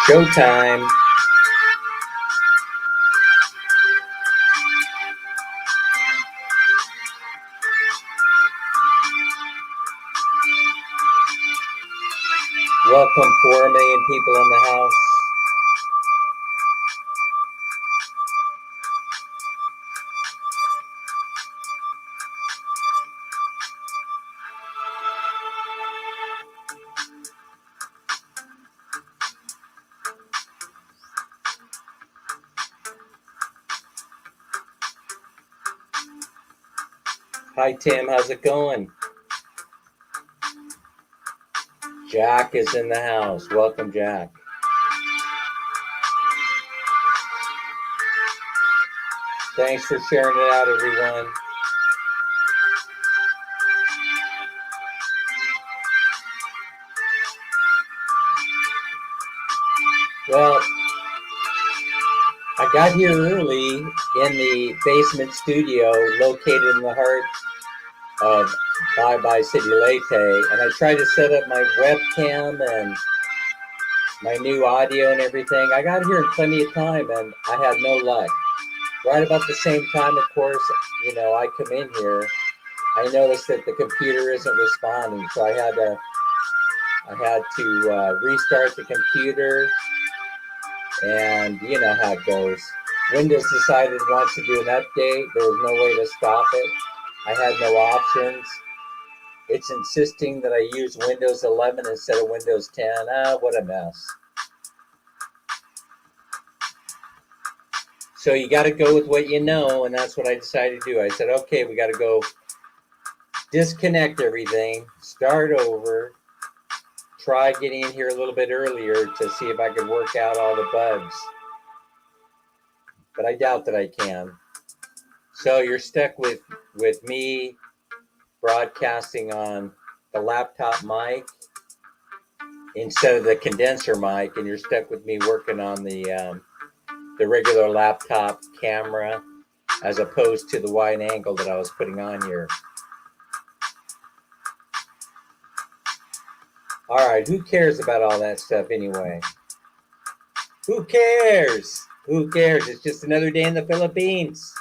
Showtime. Welcome 4 million people in the house. Hi Tim, how's it going? Jack is in the house. Welcome, Jack. Thanks for sharing it out, everyone. Well, I got here early in the basement studio located in the heart of Bye Bye City Leyte, and I tried to set up my webcam and my new audio and everything. I got here in plenty of time and I had no luck. Right about the same time, of course, I come in here, I noticed that the computer isn't responding, so I had to restart the computer, and you know how it goes. Windows decided it wants to do an update. There was no way to stop it. I had no options. It's insisting that I use Windows 11 instead of Windows 10. What a mess. So you got to go with what you know, and that's what I decided to do. I said, okay, we got to go disconnect everything, start over, try getting in here a little bit earlier to see if I could work out all the bugs. But I doubt that I can. So you're stuck with me broadcasting on the laptop mic instead of the condenser mic, and you're stuck with me working on the regular laptop camera as opposed to the wide angle that I was putting on here. All right, who cares about all that stuff anyway? Who cares? Who cares? It's just another day in the Philippines.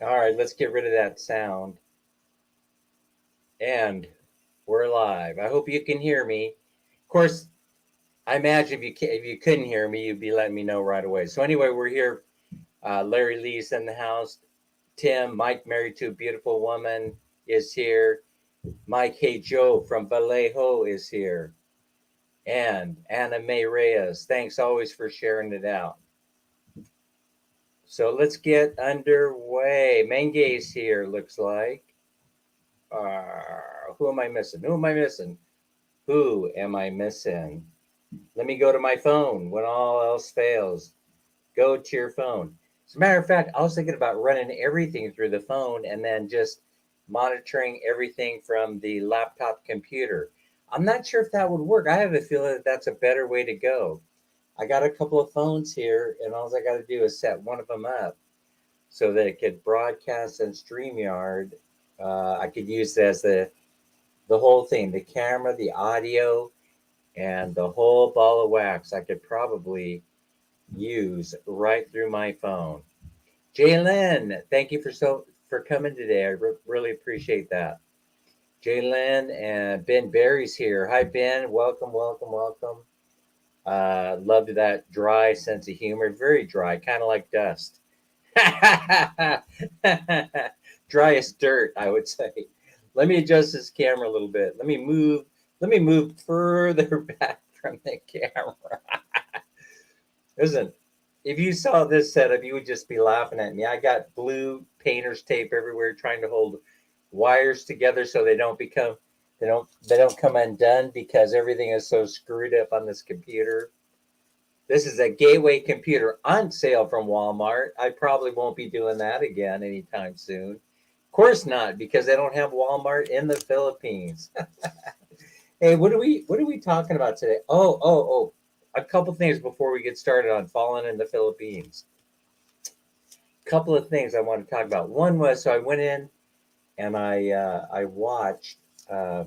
All right, let's get rid of that sound. And we're live. I hope you can hear me. Of course, I imagine if you couldn't hear me, you'd be letting me know right away. So anyway, we're here. Larry Lee's in the house. Tim, Mike, married to a beautiful woman, is here. Mike Hey Joe from Vallejo is here. And Anna May Reyes, thanks always for sharing it out. So let's get underway. Menge's here, looks like. Who am I missing? Who am I missing? Who am I missing? Let me go to my phone when all else fails. Go to your phone. As a matter of fact, I was thinking about running everything through the phone and then just monitoring everything from the laptop computer. I'm not sure if that would work. I have a feeling that that's a better way to go. I got a couple of phones here, and all I got to do is set one of them up so that it could broadcast on StreamYard. I could use it as the whole thing, the camera, the audio, and the whole ball of wax. I could probably use right through my phone. Jalen, thank you for coming today. I really appreciate that. Jalen and Ben Barry's here. Hi Ben, welcome. Loved that dry sense of humor. Very dry, kind of like dust. Dry as dirt, I would say. Let me adjust this camera a little bit. Let me move further back from the camera. Listen, if you saw this setup, you would just be laughing at me. I got blue painter's tape everywhere trying to hold wires together so they don't come undone because everything is so screwed up on this computer. This is a gateway computer on sale from Walmart. I probably won't be doing that again anytime soon. Of course not, because they don't have Walmart in the Philippines. Hey, what are we talking about today? Oh. A couple things before we get started on falling in the Philippines. A couple of things I want to talk about. One was, so I went in and I watched a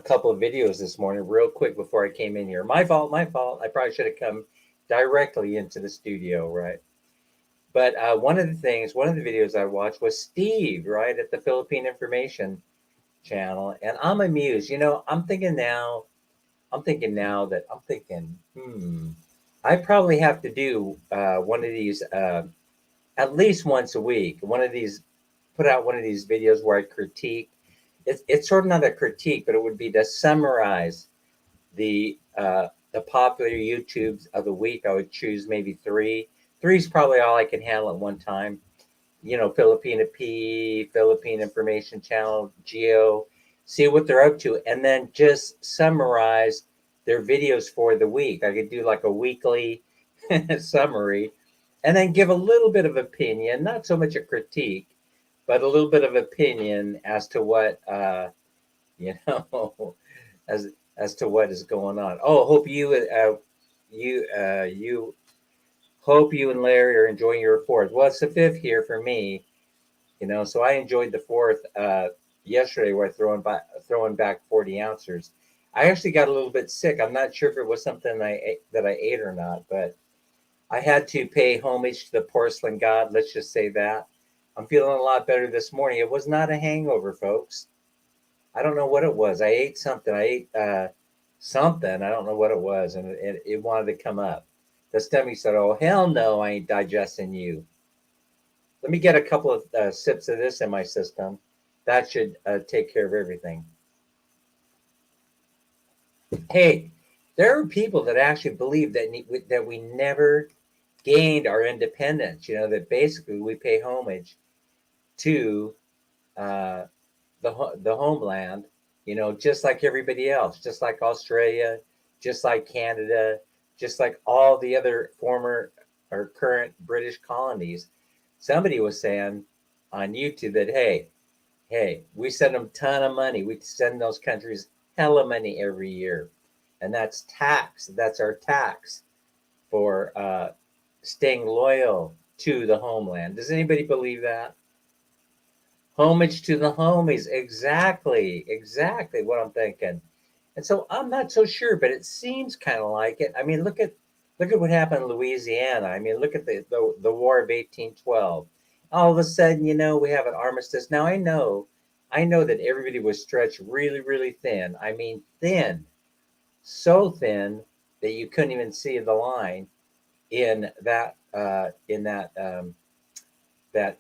couple of videos this morning, real quick before I came in here. My fault, my fault. I probably should have come directly into the studio, right? But one of the videos I watched was Steve, right, at the Philippine Information Channel, and I'm amused. I'm thinking now that I'm thinking, I probably have to do one of these at least once a week. Put out one of these videos where I critique. It's sort of not a critique, but it would be to summarize the popular YouTubes of the week. I would choose maybe three. Three is probably all I can handle at one time. Filipina P, Philippine Information Channel, Geo, see what they're up to, and then just summarize their videos for the week. I could do like a weekly summary and then give a little bit of opinion, not so much a critique, but a little bit of opinion as to what, you know, as as to what is going on. Oh, hope you hope you and Larry are enjoying your fourth. Well, it's the fifth here for me, so I enjoyed the fourth yesterday, where I throwing back 40 ounces. I actually got a little bit sick. I'm not sure if it was something that I ate or not, but I had to pay homage to the porcelain god. Let's just say that. I'm feeling a lot better this morning. It was not a hangover, folks. I don't know what it was. I ate something. I ate something. I don't know what it was, and it wanted to come up. The stomach said, "Oh hell no, I ain't digesting you." Let me get a couple of sips of this in my system. That should take care of everything. Hey, there are people that actually believe that we never gained our independence. That basically we pay homage to uh, the homeland. Just like everybody else, just like Australia, just like Canada, just like all the other former or current British colonies. Somebody was saying on YouTube that hey, we send them a ton of money. We send those countries hella money every year, and that's tax. That's our tax for staying loyal to the homeland. Does anybody believe that? Homage to the homies. Exactly what I'm thinking. And so I'm not so sure, but it seems kind of like it. I mean, look at what happened in Louisiana. I mean, look at the War of 1812. All of a sudden, we have an armistice. Now I know that everybody was stretched really, really thin. I mean, thin, so thin that you couldn't even see the line in that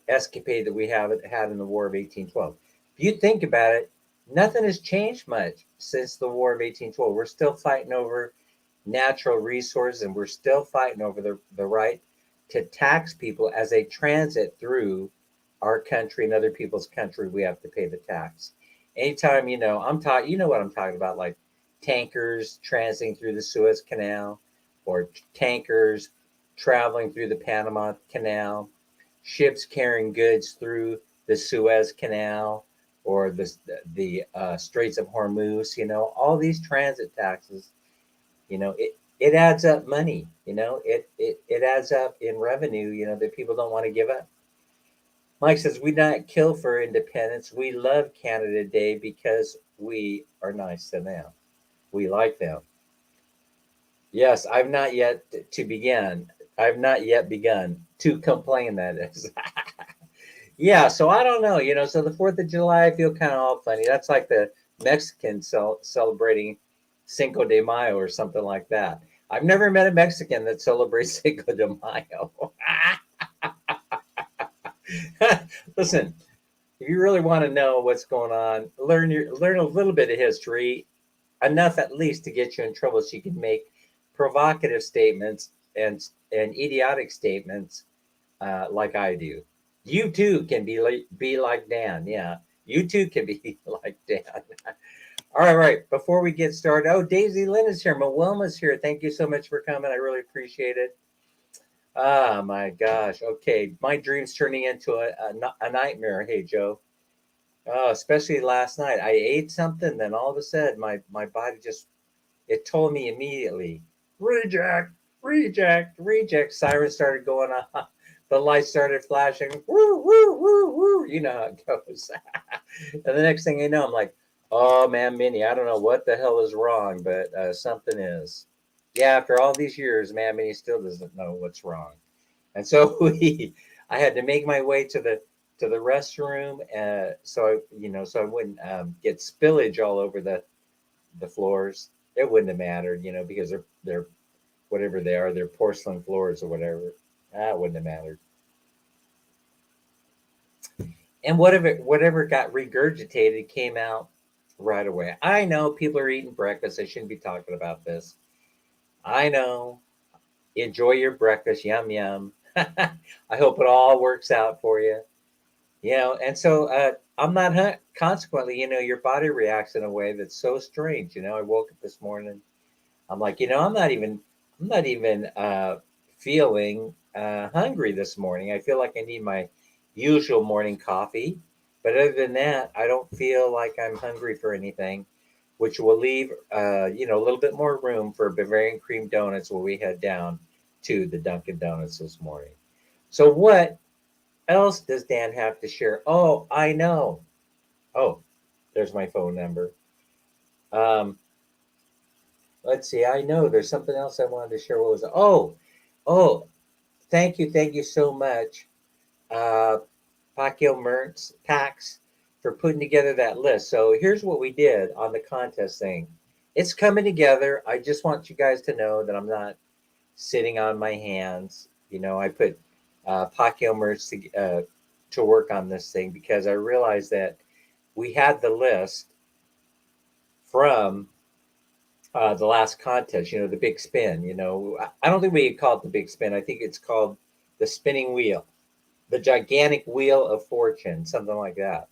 escapade that we have had in the War of 1812. If you think about it, nothing has changed much since the War of 1812. We're still fighting over natural resources, and we're still fighting over the right to tax people as they transit through our country and other people's country. We have to pay the tax. Anytime, you know what I'm talking about, like tankers transiting through the Suez Canal, or tankers traveling through the Panama Canal, ships carrying goods through the Suez Canal, or the Straits of Hormuz. All these transit taxes. It adds up money. It adds up in revenue. That people don't want to give up. Mike says we not kill for independence. We love Canada Day because we are nice to them. We like them. Yes, I've not yet to begin. I've not yet begun to complain. That is. Yeah, so I don't know, so the 4th of July, I feel kind of all funny. That's like the Mexicans celebrating Cinco de Mayo or something like that. I've never met a Mexican that celebrates Cinco de Mayo. Listen, if you really want to know what's going on, learn a little bit of history, enough at least to get you in trouble, so you can make provocative statements and idiotic statements like I do. You too can be like Dan. Yeah, you too can be like Dan. All right. Before we get started, oh, Daisy Lynn is here. Wilma's here. Thank you so much for coming. I really appreciate it. Ah, my gosh. Okay, my dream's turning into a nightmare. Hey, Joe. Oh, especially last night. I ate something, then all of a sudden my body just, it told me immediately, reject, reject, reject. Sirens started going off. the lights started flashing. Woo, woo, woo, woo. You know how it goes. And the next thing you know, I'm like, oh man, Minnie, I don't know what the hell is wrong, but something is. Yeah, after all these years, man, Minnie still doesn't know what's wrong. And so I had to make my way to the restroom, so I wouldn't get spillage all over the floors. It wouldn't have mattered, because they're whatever they are, they're porcelain floors or whatever. That wouldn't have mattered. And whatever got regurgitated came out right away. I know people are eating breakfast. I shouldn't be talking about this. I know. Enjoy your breakfast. Yum yum. I hope it all works out for you. And so I'm not consequently, your body reacts in a way that's so strange. I woke up this morning. I'm like, I'm not even feeling hungry this morning. I feel like I need my usual morning coffee, but other than that, I don't feel like I'm hungry for anything, which will leave a little bit more room for Bavarian cream donuts when we head down to the Dunkin' Donuts this morning. So what else does Dan have to share? Oh, I know. Oh, there's my phone number. Um, let's see. I know there's something else I wanted to share. What was it? Oh, thank you so much, uh, Pacquiao Mertz Pax, for putting together that list. So here's what we did on the contest thing. It's coming together. I just want you guys to know that I'm not sitting on my hands. I put Pacquiao Mertz to work on this thing because I realized that we had the list from the last contest, the big spin. I don't think we could call it the big spin. I think it's called the spinning wheel, the gigantic wheel of fortune, something like that.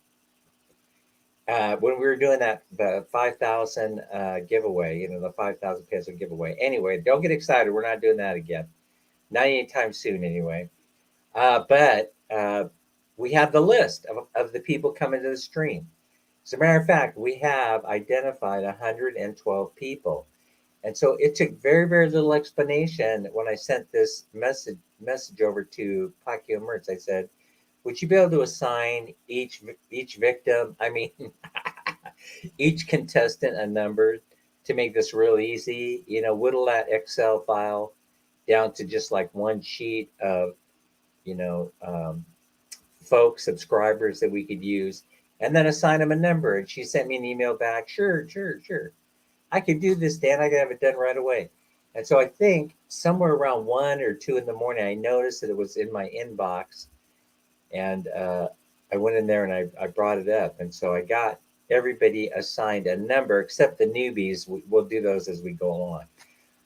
When we were doing the 5,000 giveaway, the 5,000 peso giveaway. Anyway, don't get excited. We're not doing that again. Not anytime soon, anyway. But we have the list of the people coming to the stream. As a matter of fact, we have identified 112 people. And so it took very, very little explanation when I sent this message over to Pacquiao Mertz. I said, would you be able to assign each victim, I mean, each contestant a number to make this real easy? Whittle that Excel file down to just like one sheet of, you know, um, folks, subscribers that we could use, and then assign them a number. And she sent me an email back. Sure, sure, sure. I could do this, Dan. I could have it done right away. And so I think somewhere around 1 or 2 in the morning, I noticed that it was in my inbox, and I went in there and I brought it up. And so I got everybody assigned a number, except the newbies. We'll do those as we go along.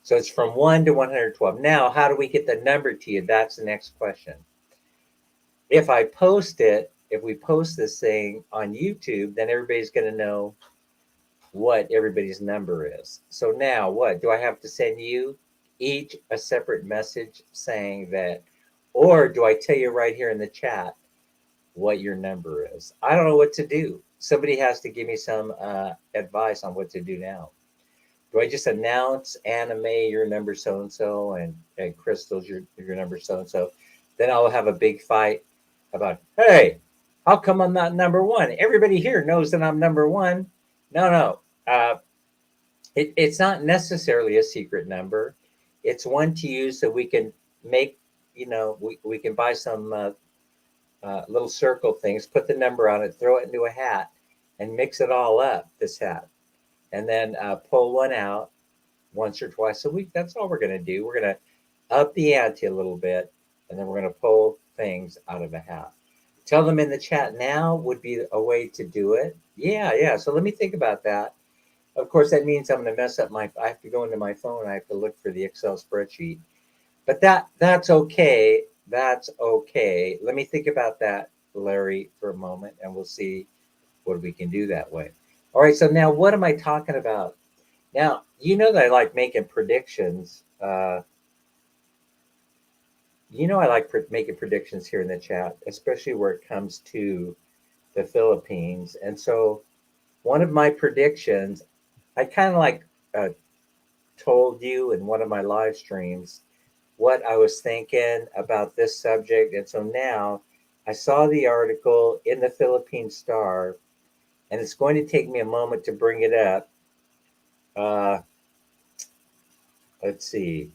So it's from 1 to 112. Now, how do we get the number to you? That's the next question. If we post this thing on YouTube, then everybody's going to know what everybody's number is. So now what? Do I have to send you each a separate message saying that, or do I tell you right here in the chat what your number is? I don't know what to do. Somebody has to give me some advice on what to do now. Do I just announce Anime your number so and so and Crystal's your number so and so? Then I'll have a big fight about, hey, how come I'm not number one? Everybody here knows that I'm number one. No. It's not necessarily a secret number. It's one to use so we can make, we can buy some little circle things, put the number on it, throw it into a hat, and mix it all up, this hat. And then pull one out once or twice a week. That's all we're going to do. We're going to up the ante a little bit, and then we're going to pull things out of a hat. Tell them in the chat now would be a way to do it. Yeah. So let me think about that. Of course, that means I'm going to mess up I have to go into my phone. I have to look for the Excel spreadsheet. But that's okay. That's okay. Let me think about that, Larry, for a moment, and we'll see what we can do that way. All right, so now what am I talking about? Now, you know that I like making predictions. I like making predictions here in the chat, especially where it comes to the Philippines. And so one of my predictions, I kind of like told you in one of my live streams what I was thinking about this subject. And so now I saw the article in the Philippine Star, and it's going to take me a moment to bring it up. Uh, let's see.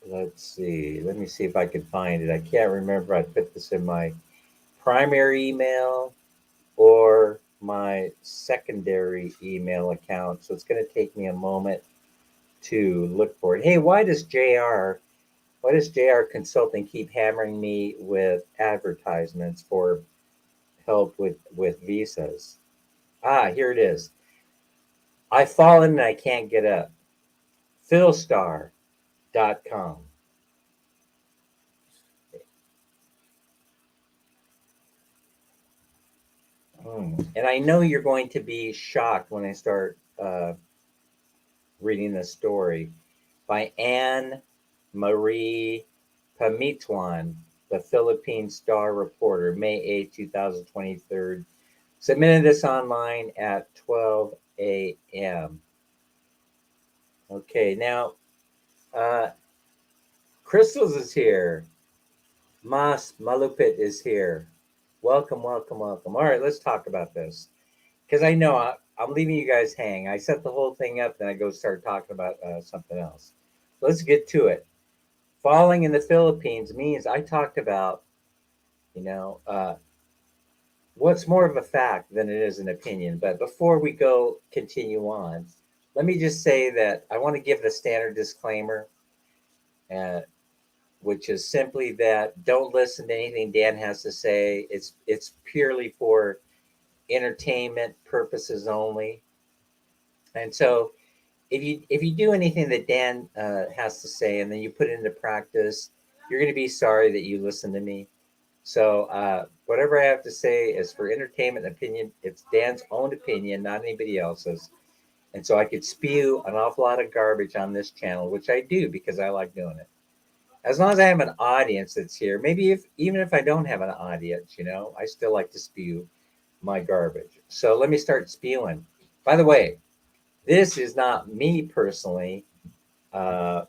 Let's see. Let me see if I can find it. I can't remember. I put this in my primary email or my secondary email account. So it's going to take me a moment to look for it. Hey, why does JR Consulting keep hammering me with advertisements for help with visas? Ah, here it is. I've fallen and I can't get up. Philstar.com. And I know you're going to be shocked when I start reading the story by Anne Marie Pamituan, the Philippine Star reporter, May 8, 2023. Submitted this online at 12 a.m. Okay, now uh, Crystals is here. Mas Malupit is here. Welcome, welcome, welcome. All right, let's talk about this. Because I know I'm leaving you guys hang. I set the whole thing up, then I go start talking about something else. Let's get to it. Falling in the Philippines means I talked about, you know, what's more of a fact than it is an opinion. But before we go continue on, let me just say that I want to give the standard disclaimer, uh, which is simply that don't listen to anything Dan has to say. It's purely for entertainment purposes only. And so if you do anything that Dan has to say and then you put it into practice, you're going to be sorry that you listened to me. So whatever I have to say is for entertainment and opinion. It's Dan's own opinion, not anybody else's. And so I could spew an awful lot of garbage on this channel, which I do because I like doing it. As long as I have an audience that's here, maybe if even if I don't have an audience, I still like to spew my garbage. So let me start spewing. By the way, this is not me personally uh,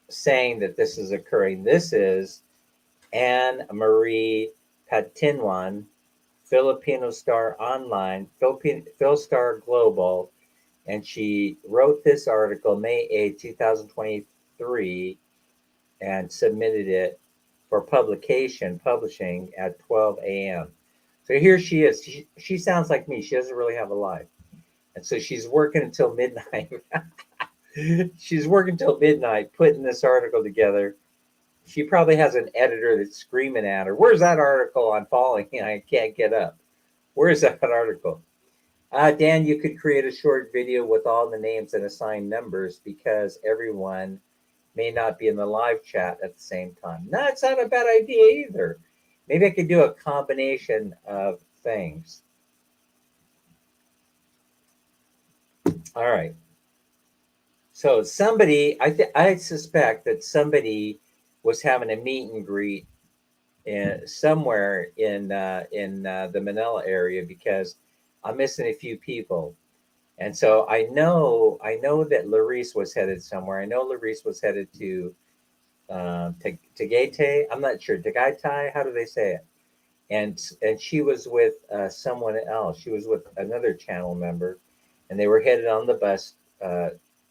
saying that this is occurring. This is Anne Marie Patinwan, Filipino Star Online, Philstar Global, and she wrote this article May 8, 2023, and submitted it for publishing at 12 a.m. So here she is. She sounds like me. She doesn't really have a life. And so she's working until midnight. She's working till midnight putting this article together. She probably has an editor that's screaming at her, "Where's that article on falling? I can't get up. Where's that article?" Dan, you could create a short video with all the names and assign numbers because everyone may not be in the live chat at the same time. No, it's not a bad idea either. Maybe I could do a combination of things. All right. So I suspect that somebody was having a meet and greet somewhere in the Manila area because I'm missing a few people, and so I know that Larice was headed somewhere. I know Larice was headed to Tagaytay. I'm not sure Tagaytay. How do they say it? And she was with someone else. She was with another channel member, and they were headed on the bus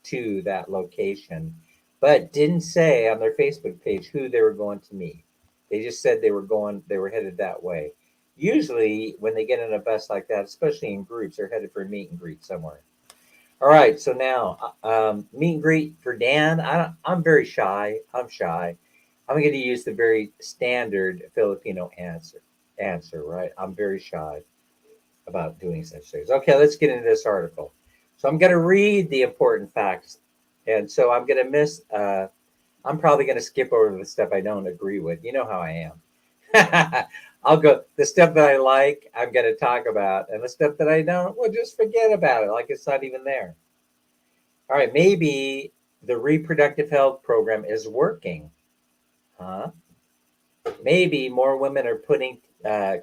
to that location, but didn't say on their Facebook page who they were going to meet. They just said they were headed that way. Usually, when they get in a bus like that, especially in groups, they're headed for a meet and greet somewhere. All right, so now meet and greet for Dan. I'm very shy. I'm shy. I'm going to use the very standard Filipino answer, right? I'm very shy about doing such things. Okay, let's get into this article. So I'm going to read the important facts, and so I'm going to miss. I'm probably going to skip over the stuff I don't agree with. You know how I am. I'll go the stuff that I like. I'm going to talk about, and the stuff that I don't, well, just forget about it, like it's not even there. All right, maybe the reproductive health program is working, huh? Maybe more women are putting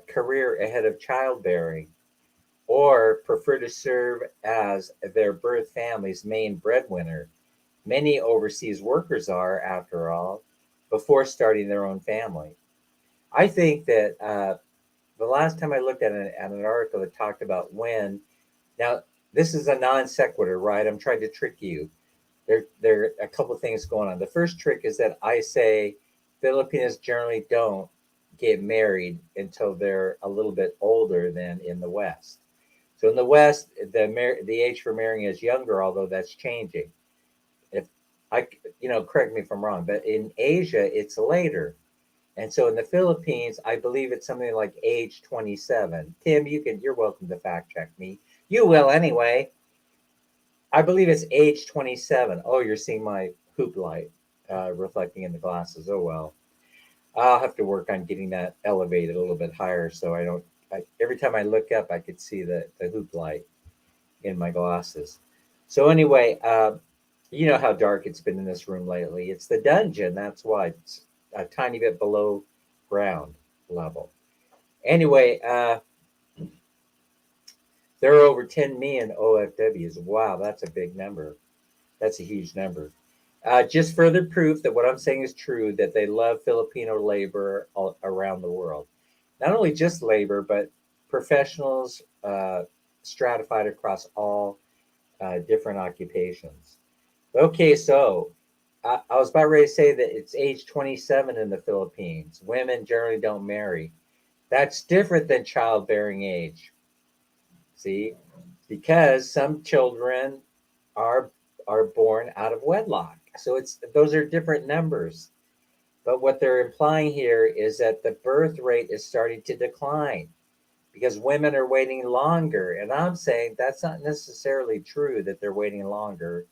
career ahead of childbearing or prefer to serve as their birth family's main breadwinner many overseas workers are, after all, before starting their own family. I think that the last time I looked at an article that talked about when, now this is a non sequitur, right? I'm trying to trick you. There are a couple of things going on. The first trick is that I say Filipinos generally don't get married until they're a little bit older than in the West. So in the West, the age for marrying is younger, although that's changing. If I, correct me if I'm wrong, but in Asia, it's later. And so in the Philippines, I believe it's something like age 27. Tim, you're welcome to fact check me. You will anyway. I believe it's age 27. Oh, you're seeing my hoop light reflecting in the glasses. Oh, well. I'll have to work on getting that elevated a little bit higher so I don't. Every time I look up, I could see the hoop light in my glasses. So, anyway, you know how dark it's been in this room lately. It's the dungeon. That's why it's a tiny bit below ground level. Anyway, there are over 10 million OFWs. Wow, that's a big number. That's a huge number. Just further proof that what I'm saying is true, that they love Filipino labor all around the world. Not only just labor, but professionals stratified across all different occupations. Okay, so I was about ready to say that it's age 27 in the Philippines. Women generally don't marry. That's different than childbearing age. See, because some children are are born out of wedlock. So it's those are different numbers. But what they're implying here is that the birth rate is starting to decline because women are waiting longer. And I'm saying that's not necessarily true that they're waiting longer.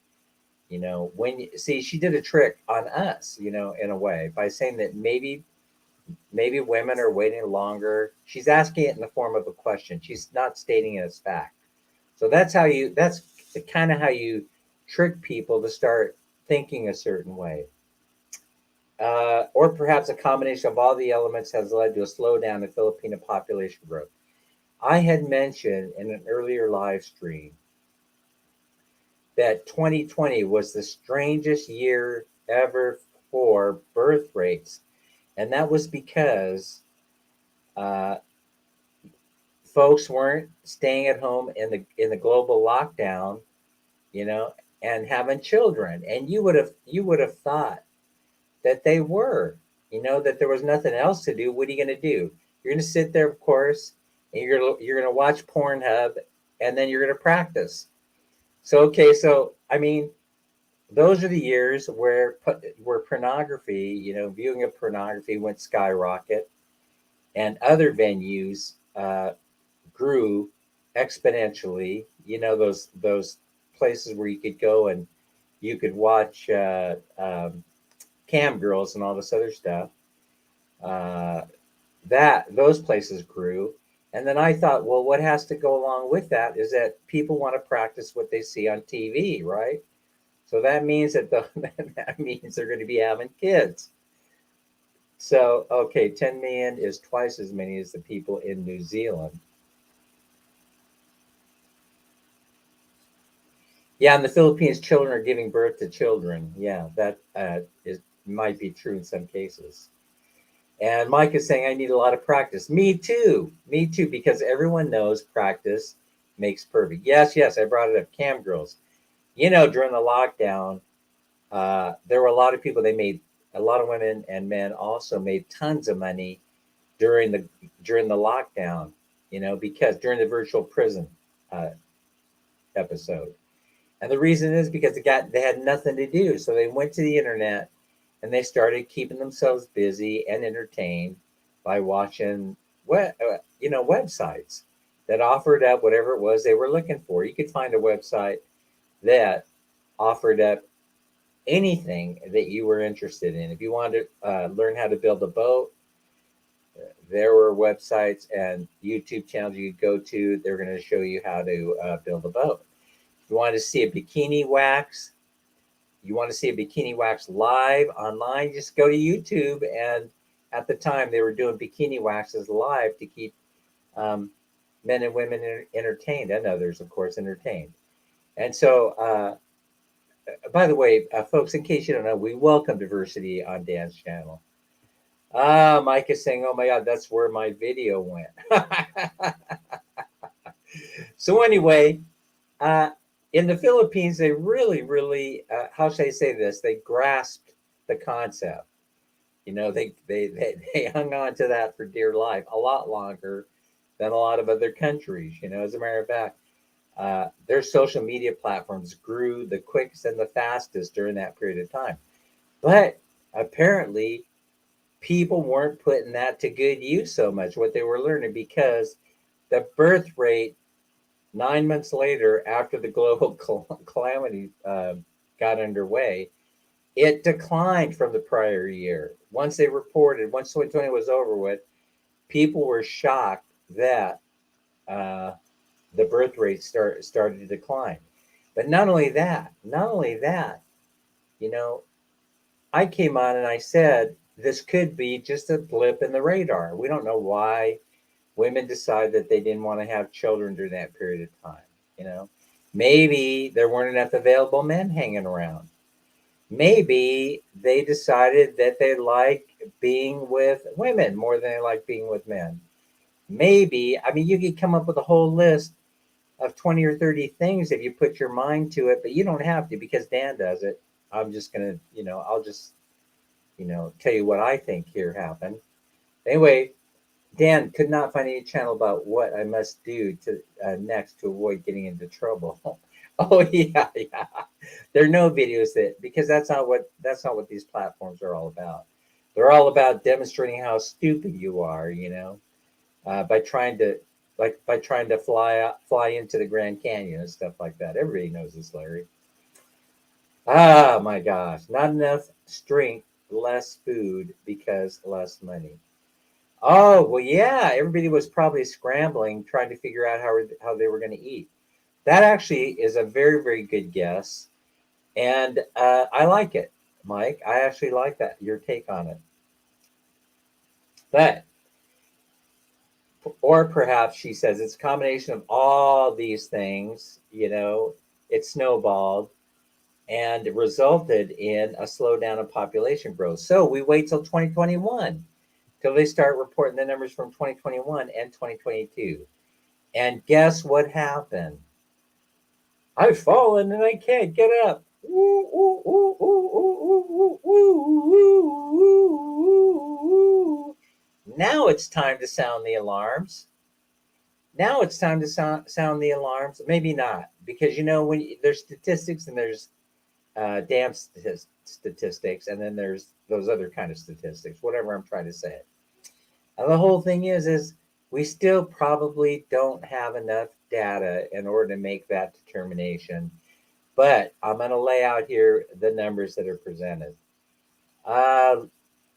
When you see, she did a trick on us, in a way by saying that maybe women are waiting longer. She's asking it in the form of a question. She's not stating it as fact. So that's kind of how you trick people to start thinking a certain way. Or perhaps a combination of all the elements has led to a slowdown in Filipino population growth. I had mentioned in an earlier live stream that 2020 was the strangest year ever for birth rates. And that was because uh, folks weren't staying at home in the global lockdown, you know, and having children. And you would have thought that they were, that there was nothing else to do. What are you going to do? You're going to sit there, of course, and you're going to watch Pornhub, and then you're going to practice. So okay, so I mean, those are the years where pornography, viewing of pornography went skyrocket, and other venues grew exponentially. Those places where you could go and you could watch cam girls and all this other stuff. Uh, that those places grew, and then I thought, well, what has to go along with that is that people want to practice what they see on TV, right? So that means that means they're going to be having kids. So okay, 10 million is twice as many as the people in New Zealand. Yeah, in the Philippines, children are giving birth to children. Yeah, that is might be true in some cases. And Mike is saying, I need a lot of practice. Me too. Me too, because everyone knows practice makes perfect. Yes, yes, I brought it up. Cam girls. During the lockdown, there were a lot of people, a lot of women and men also made tons of money during the lockdown, because during the virtual prison uh, episode. And the reason is because they had nothing to do. So they went to the internet and they started keeping themselves busy and entertained by watching websites that offered up whatever it was they were looking for. You could find a website that offered up anything that you were interested in. If you wanted to learn how to build a boat, there were websites and YouTube channels you could go to. They're going to show you how to build a boat. If you wanted to see a bikini wax, you want to see a bikini wax live online, just go to YouTube. And at the time, they were doing bikini waxes live to keep um, men and women entertained, and others, of course, entertained. And so By the way, folks, in case you don't know, we welcome diversity on Dan's channel. Ah, Mike is saying, "Oh my God, that's where my video went." So anyway, uh, in the Philippines, they really, really, how should I say this? They grasped the concept. They hung on to that for dear life, a lot longer than a lot of other countries. As a matter of fact, their social media platforms grew the quickest and the fastest during that period of time. But apparently, people weren't putting that to good use so much, what they were learning, because the birth rate 9 months later, after the global calamity got underway, it declined from the prior year. Once 2020 was over with, people were shocked that uh, the birth rate started to decline. But not only that, you know, I came on and I said this could be just a blip in the radar. We don't know why women decided that they didn't want to have children during that period of time. You know, maybe there weren't enough available men hanging around. Maybe they decided that they like being with women more than they like being with men. Maybe, I mean, you could come up with a whole list of 20 or 30 things if you put your mind to it, but you don't have to because Dan does it. I'm just going to, I'll just, tell you what I think here happened. Anyway, Dan could not find any channel about what I must do to next to avoid getting into trouble. Oh yeah, yeah. There are no videos that because that's not what these platforms are all about. They're all about demonstrating how stupid you are, by trying to fly into the Grand Canyon and stuff like that. Everybody knows this, Larry. Ah, my gosh, not enough strength, less food because less money. Oh, well, yeah, everybody was probably scrambling, trying to figure out how they were going to eat. That actually is a very, very good guess. And I like it, Mike. I actually like that, your take on it. But, or perhaps she says it's a combination of all these things, it snowballed and it resulted in a slowdown of population growth. So we wait till 2021 till they start reporting the numbers from 2021 and 2022. And guess what happened? I've fallen and I can't get up. Now it's time to sound the alarms. Now it's time to sound the alarms. Maybe not, because when there's statistics and there's damn statistics, and then there's those other kind of statistics. Whatever I'm trying to say. And the whole thing is we still probably don't have enough data in order to make that determination. But I'm going to lay out here the numbers that are presented.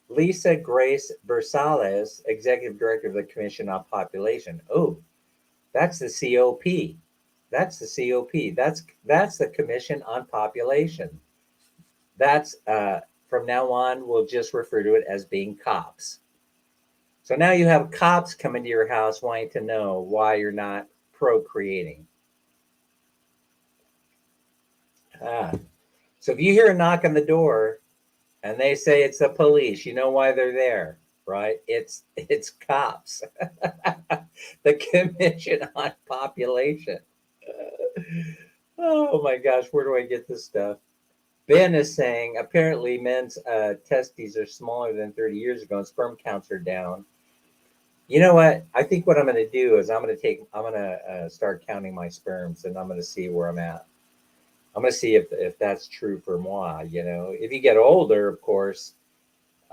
Lisa Grace Bersales, Executive Director of the Commission on Population. Oh, that's the COP. That's the COP. That's the Commission on Population. That's from now on, we'll just refer to it as being cops. So now you have cops coming to your house wanting to know why you're not procreating. So if you hear a knock on the door and they say it's the police, you know why they're there, right? It's cops. The Commission on Population. Oh my gosh, where do I get this stuff? Ben is saying apparently men's testes are smaller than 30 years ago and sperm counts are down. You know what? I think what I'm going to do is I'm going to start counting my sperms and I'm going to see where I'm at. I'm going to see if that's true for moi. If you get older, of course,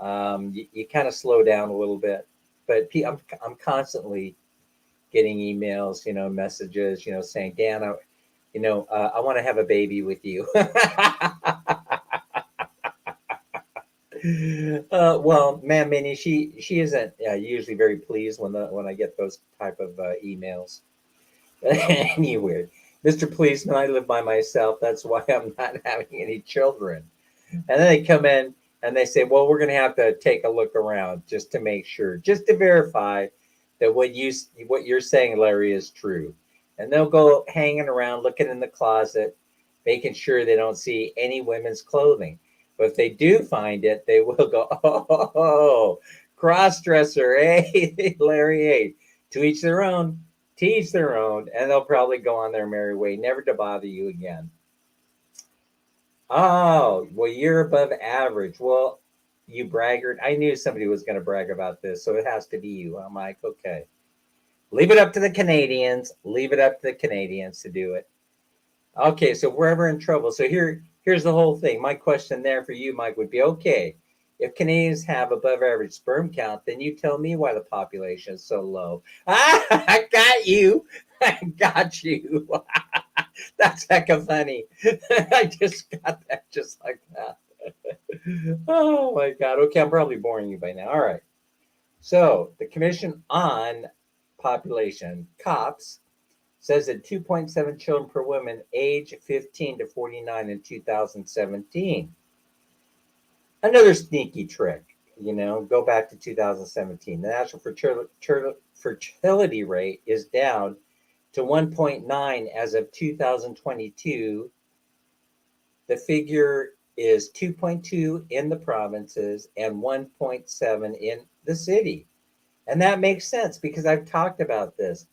you kind of slow down a little bit. But I'm constantly getting emails, messages, saying, Dan, I want to have a baby with you. Well, Ma'am Minnie, she isn't usually very pleased when I get those type of emails. Anyway, Mr. Policeman, I live by myself. That's why I'm not having any children. And then they come in and they say, well, we're going to have to take a look around just to make sure, just to verify that what you're saying, Larry, is true. And they'll go hanging around, looking in the closet, making sure they don't see any women's clothing. But if they do find it, they will go, oh, cross dresser, hey, Larry, hey, to each their own, teach their own, and they'll probably go on their merry way, never to bother you again. Oh, well, you're above average. Well, you braggart. I knew somebody was going to brag about this, so it has to be you. I'm like, okay. Leave it up to the Canadians. Leave it up to the Canadians to do it. Okay, so we're ever in trouble. So here's the whole thing. My question there for you, Mike, would be okay. If Canadians have above average sperm count, then you tell me why the population is so low. Ah, I got you. I got you. That's hecka funny. I just got that just like that. Oh my God. Okay, I'm probably boring you by now. All right. So the Commission on Population, COPS, says that 2.7 children per woman age 15 to 49 in 2017. Another sneaky trick, go back to 2017. The national fertility rate is down to 1.9 as of 2022. The figure is 2.2 in the provinces and 1.7 in the city. And that makes sense because I've talked about this.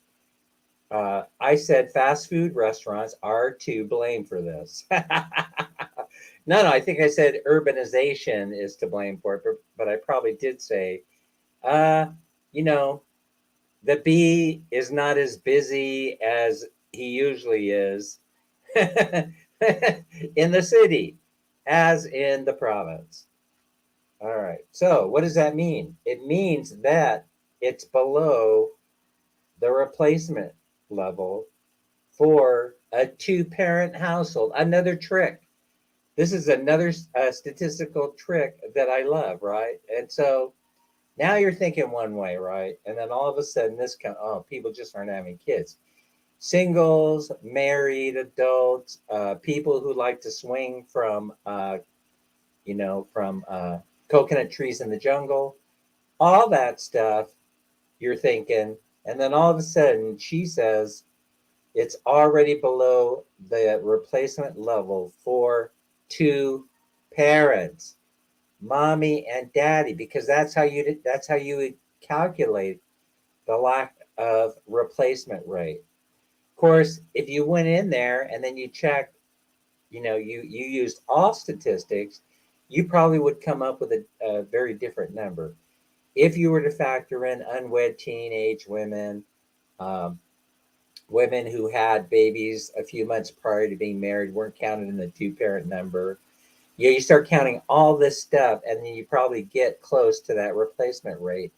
I said fast food restaurants are to blame for this. No, I think I said urbanization is to blame for it, but I probably did say, you know, the bee is not as busy as he usually is in the city as in the province. All right. So what does that mean? It means that it's below the replacement level for a two-parent household. Another trick. This is another statistical trick that I love, right? And so now you're thinking one way, right? And then all of a sudden, people just aren't having kids. Singles, married adults, people who like to swing from, coconut trees in the jungle, all that stuff. You're thinking, and then all of a sudden, she says it's already below the replacement level for two parents, mommy and daddy, because that's how you would calculate the lack of replacement rate. Of course, if you went in there and then you checked, you used all statistics, you probably would come up with a very different number. If you were to factor in unwed teenage women, women who had babies a few months prior to being married weren't counted in the two-parent number. You start counting all this stuff, and then you probably get close to that replacement rate.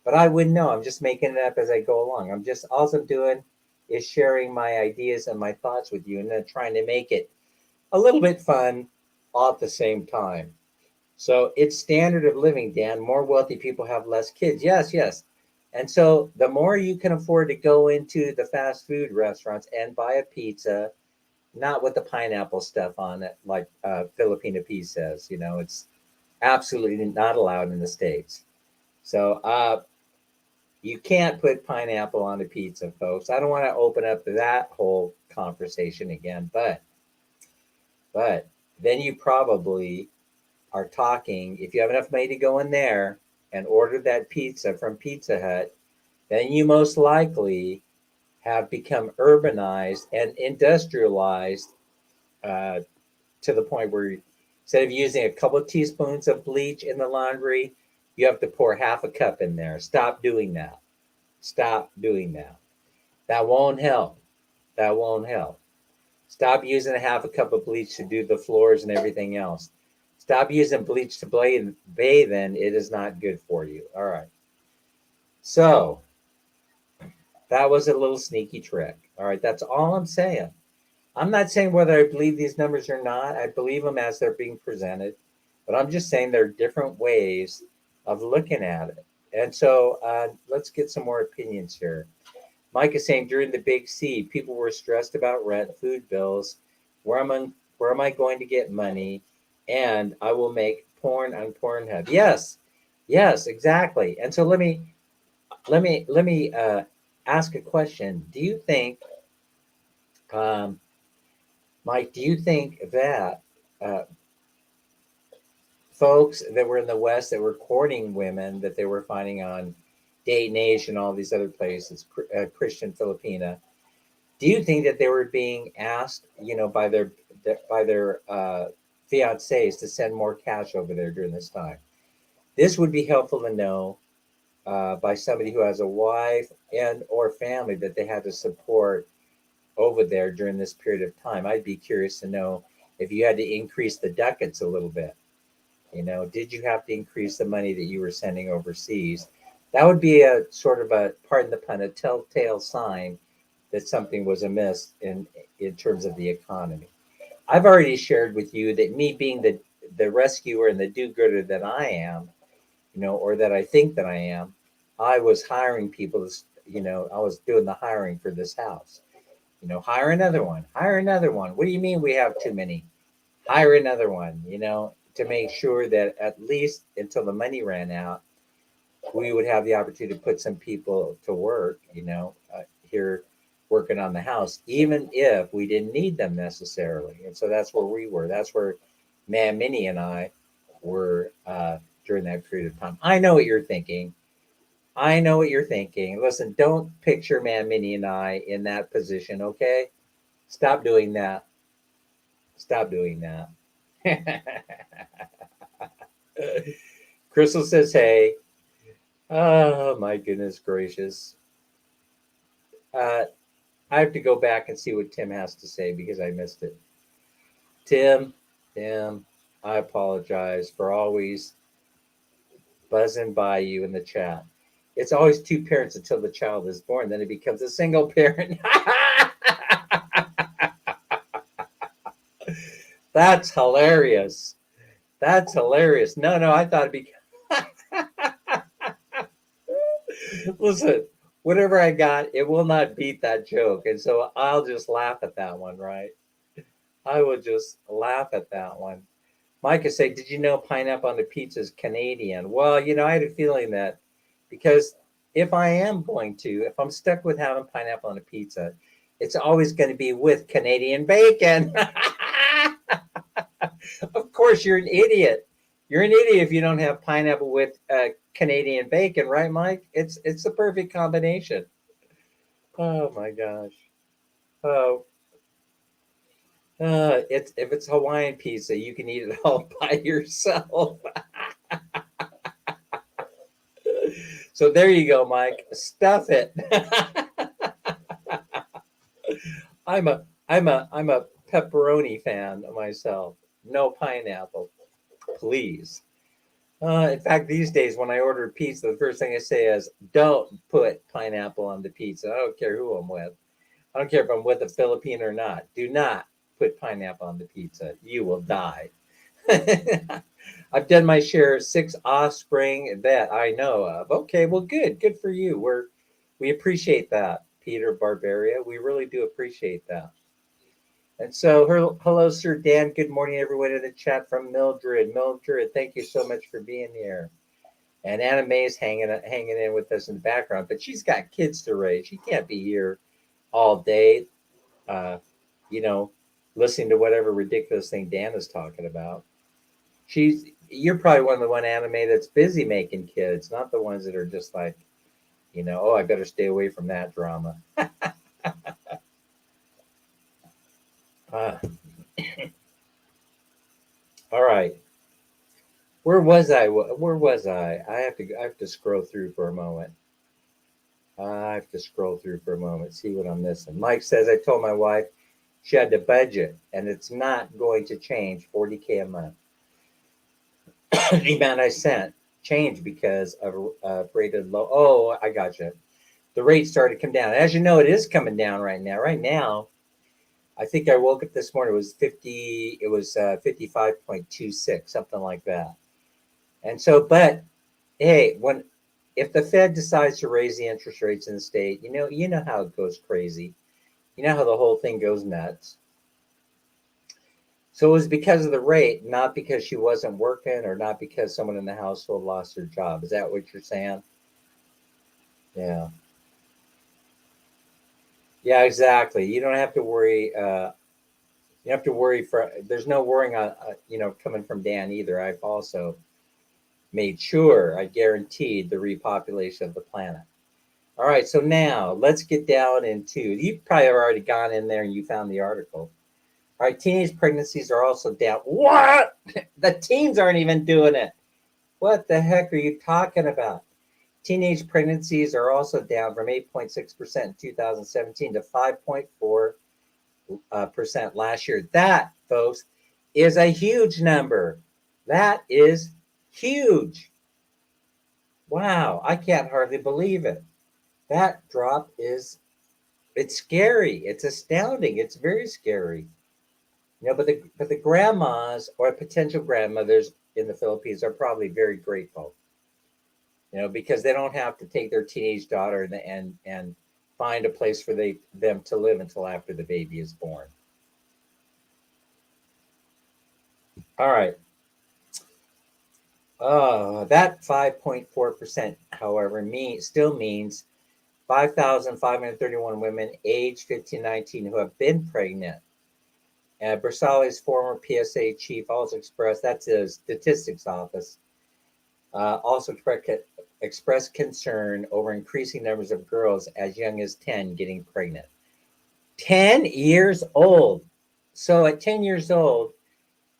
But I wouldn't know. I'm just making it up as I go along. All I'm doing is sharing my ideas and my thoughts with you, and then trying to make it a little bit fun all at the same time. So it's standard of living, Dan. More wealthy people have less kids. Yes, yes. And so the more you can afford to go into the fast food restaurants and buy a pizza, not with the pineapple stuff on it, like Filipino Pizza says, it's absolutely not allowed in the States. So you can't put pineapple on a pizza, folks. I don't want to open up that whole conversation again, but then you probably are talking, if you have enough money to go in there and order that pizza from Pizza Hut, then you most likely have become urbanized and industrialized to the point where instead of using a couple of teaspoons of bleach in the laundry, you have to pour half a cup in there. Stop doing that. Stop doing that. That won't help. That won't help. Stop using a half a cup of bleach to do the floors and everything else. Stop using bleach to bathe in. It is not good for you. All right. So that was a little sneaky trick. All right. That's all I'm saying. I'm not saying whether I believe these numbers or not. I believe them as they're being presented. But I'm just saying there are different ways of looking at it. And so let's get some more opinions here. Mike is saying during the big C, people were stressed about rent, food bills. Where am I going to get money? And I will make porn on Pornhub. Yes, yes, exactly. And so let me ask a question. Do you think Mike, do you think that uh, folks that were in the West that were courting women that they were finding on Date Nation, all these other places, Christian Filipina, do you think that they were being asked, by their fiancés to send more cash over there during this time? This would be helpful to know by somebody who has a wife and or family that they had to support over there during this period of time. I'd be curious to know if you had to increase the ducats a little bit. Did you have to increase the money that you were sending overseas? That would be a sort of a, pardon the pun, a telltale sign that something was amiss in terms of the economy. I've already shared with you that me being the rescuer and the do-gooder that I am, or that I think that I am, I was hiring people. I was doing the hiring for this house. Hire another one. Hire another one. What do you mean we have too many? Hire another one. To make sure that at least until the money ran out, we would have the opportunity to put some people to work. Here working on the house, even if we didn't need them necessarily. And so that's where we were. That's where Man Minnie and I were during that period of time. I know what you're thinking. I know what you're thinking. Listen, don't picture Man Minnie and I in that position, okay? Stop doing that. Stop doing that. Crystal says, hey. Oh, my goodness gracious. I have to go back and see what Tim has to say because I missed it. Tim, I apologize for always buzzing by you in the chat. It's always two parents until the child is born, then it becomes a single parent. That's hilarious. That's hilarious. No, I thought it'd be. Listen, whatever I got, it will not beat that joke. And so I'll just laugh at that one, right? I will just laugh at that one. Micah said, did you know pineapple on the pizza is Canadian? Well, I had a feeling that because if I'm stuck with having pineapple on a pizza, it's always going to be with Canadian bacon. Of course, you're an idiot. You're an idiot if you don't have pineapple with Canadian bacon, right, Mike? It's the perfect combination. Oh my gosh. Oh, it's if it's Hawaiian pizza, you can eat it all by yourself. So there you go, Mike. Stuff it. I'm a pepperoni fan myself. No pineapple, please. In fact, these days when I order pizza, the first thing I say is, "Don't put pineapple on the pizza." I don't care who I'm with. I don't care if I'm with a Philippine or not. Do not put pineapple on the pizza. You will die. I've done my share of 6 offspring that I know of. Okay, well, good for you. We appreciate that, Peter Barbaria. We really do appreciate that. And so, hello, Sir Dan. Good morning, everyone in the chat from Mildred. Mildred, thank you so much for being here. And Anna Mae's hanging in with us in the background, but she's got kids to raise. She can't be here all day, uh, you know, listening to whatever ridiculous thing Dan is talking about. You're probably one of the one anime that's busy making kids, not the ones that are just like, oh, I better stay away from that drama. uh, all right. Where was I? Where was I? I have to scroll through for a moment. I have to scroll through for a moment, see what I'm missing. Mike says, I told my wife she had to budget, and it's not going to change 40K a month. The amount I sent changed because of rated low. Oh, I gotcha. The rate started to come down. As you know, it is coming down right now. Right now, I think I woke up this morning. It was 50. It was 55.26, something like that. And so, but hey, if the Fed decides to raise the interest rates in the state, you know how it goes crazy. You know how the whole thing goes nuts. So it was because of the rate, not because she wasn't working or not because someone in the household lost their job. Is that what you're saying? Yeah. Yeah, exactly. You don't have to worry. You have to worry for. There's no worrying on coming from Dan either. I've also made sure I guaranteed the repopulation of the planet. All right, so now let's get down into. You probably have already gone in there and you found the article. All right, teenage pregnancies are also down. What? The teens aren't even doing it. What the heck are you talking about? Teenage pregnancies are also down from 8.6% in 2017 to 5.4% last year. That, folks, is a huge number. That is huge. Wow, I can't hardly believe it. That drop it's scary. It's astounding. It's very scary. But the grandmas or potential grandmothers in the Philippines are probably very grateful. Because they don't have to take their teenage daughter and find a place for them to live until after the baby is born. All right. That 5.4%, however, still means 5,531 women aged 15 to 19 who have been pregnant. Bersali's former PSA chief also expressed, that's the statistics office, also expressed concern over increasing numbers of girls as young as 10 getting pregnant. 10 years old. So at 10 years old,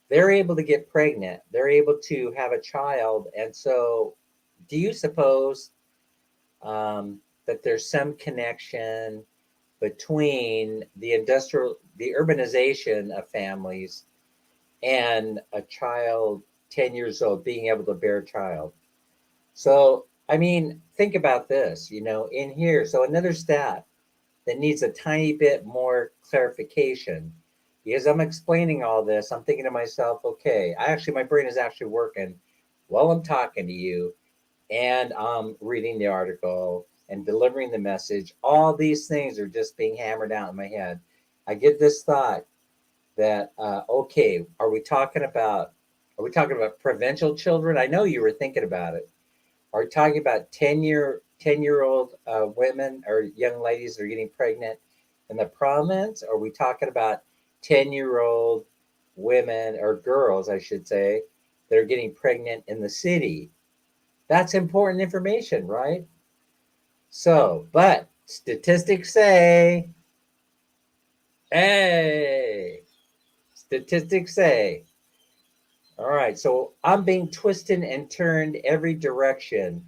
they're able to get pregnant. They're able to have a child. And so, do you suppose that there's some connection between the urbanization of families and a child 10 years old being able to bear a child? So, I mean, think about this, in here. So, another stat that needs a tiny bit more clarification. Because I'm explaining all this, I'm thinking to myself, okay, my brain is actually working while I'm talking to you and I'm reading the article and delivering the message. All these things are just being hammered out in my head. I get this thought that, okay, are we talking about provincial children? I know you were thinking about it. Are we talking about 10-year-old women or young ladies that are getting pregnant in the province? Or are we talking about 10-year-old women or girls, I should say, that are getting pregnant in the city? That's important information, right? So, but statistics say, hey, statistics say, all right, so I'm being twisted and turned every direction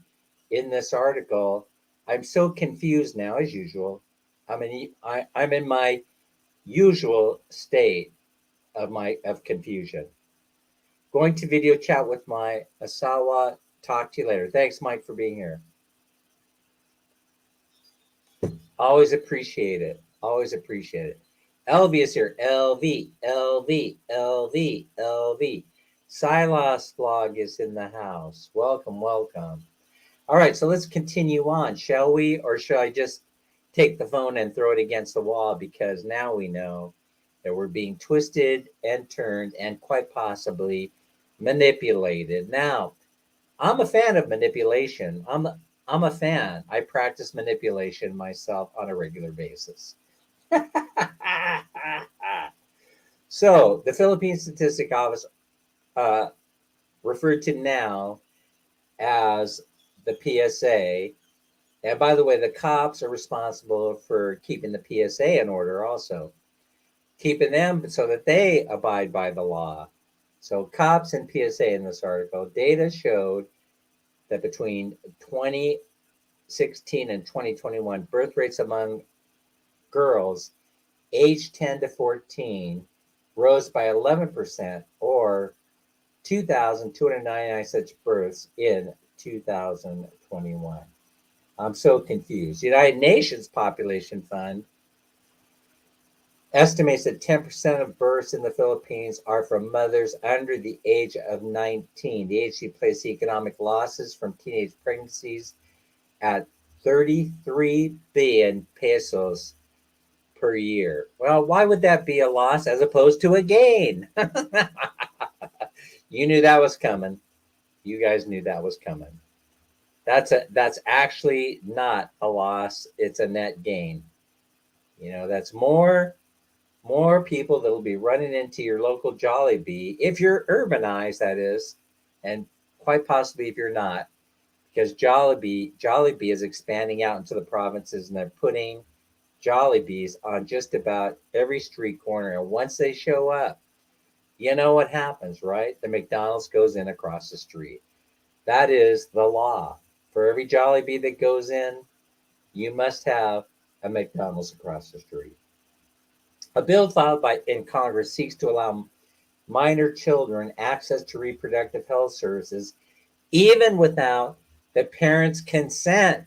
in this article. I'm so confused now, as usual. I'm in my usual state of confusion. Going to video chat with my Asawa. Talk to you later. Thanks, Mike, for being here. Always appreciate it. Always appreciate it. LV is here. LV, LV, LV, LV. Silas blog is in the house. Welcome, welcome. All right, so let's continue on, shall we? Or shall I just take the phone and throw it against the wall? Because now we know that we're being twisted and turned and quite possibly manipulated. Now, I'm a fan of manipulation. I'm a fan. I practice manipulation myself on a regular basis. So, the Philippine Statistic Office, uh, referred to now as the PSA. And by the way, the cops are responsible for keeping the PSA in order also, keeping them so that they abide by the law. So, cops and PSA in this article, data showed that between 2016 and 2021, birth rates among girls aged 10 to 14 rose by 11%, or 2,299 such births in 2021. I'm so confused. United Nations Population Fund estimates that 10% of births in the Philippines are from mothers under the age of 19. The agency placed economic losses from teenage pregnancies at 33 billion pesos per year. Well, why would that be a loss as opposed to a gain? You knew that was coming. You guys knew that was coming. That's actually not a loss. It's a net gain. That's more more people that will be running into your local Jollibee, if you're urbanized, that is, and quite possibly if you're not, because Jollibee is expanding out into the provinces and they're putting Jollibees on just about every street corner. And once they show up, you know what happens, right? The McDonald's goes in across the street. That is the law. For every Jollibee that goes in, you must have a McDonald's across the street. A bill filed in Congress seeks to allow minor children access to reproductive health services even without the parents' consent.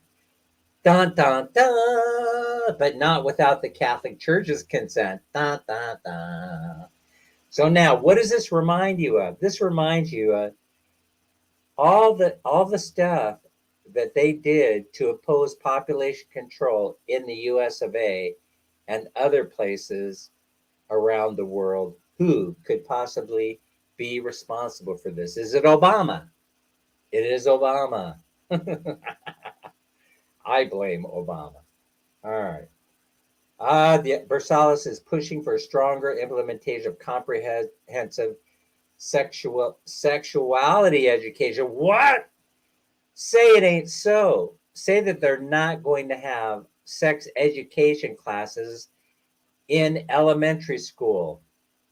Dun, dun, dun, but not without the Catholic Church's consent. Dun, dun, dun. So now, what does this remind you of? This reminds you of all the stuff that they did to oppose population control in the U.S. of A. and other places around the world. Who could possibly be responsible for this? Is it Obama? It is Obama. I blame Obama. All right. The Versailles is pushing for a stronger implementation of comprehensive sexuality education. What? Say it ain't so. Say that they're not going to have sex education classes in elementary school,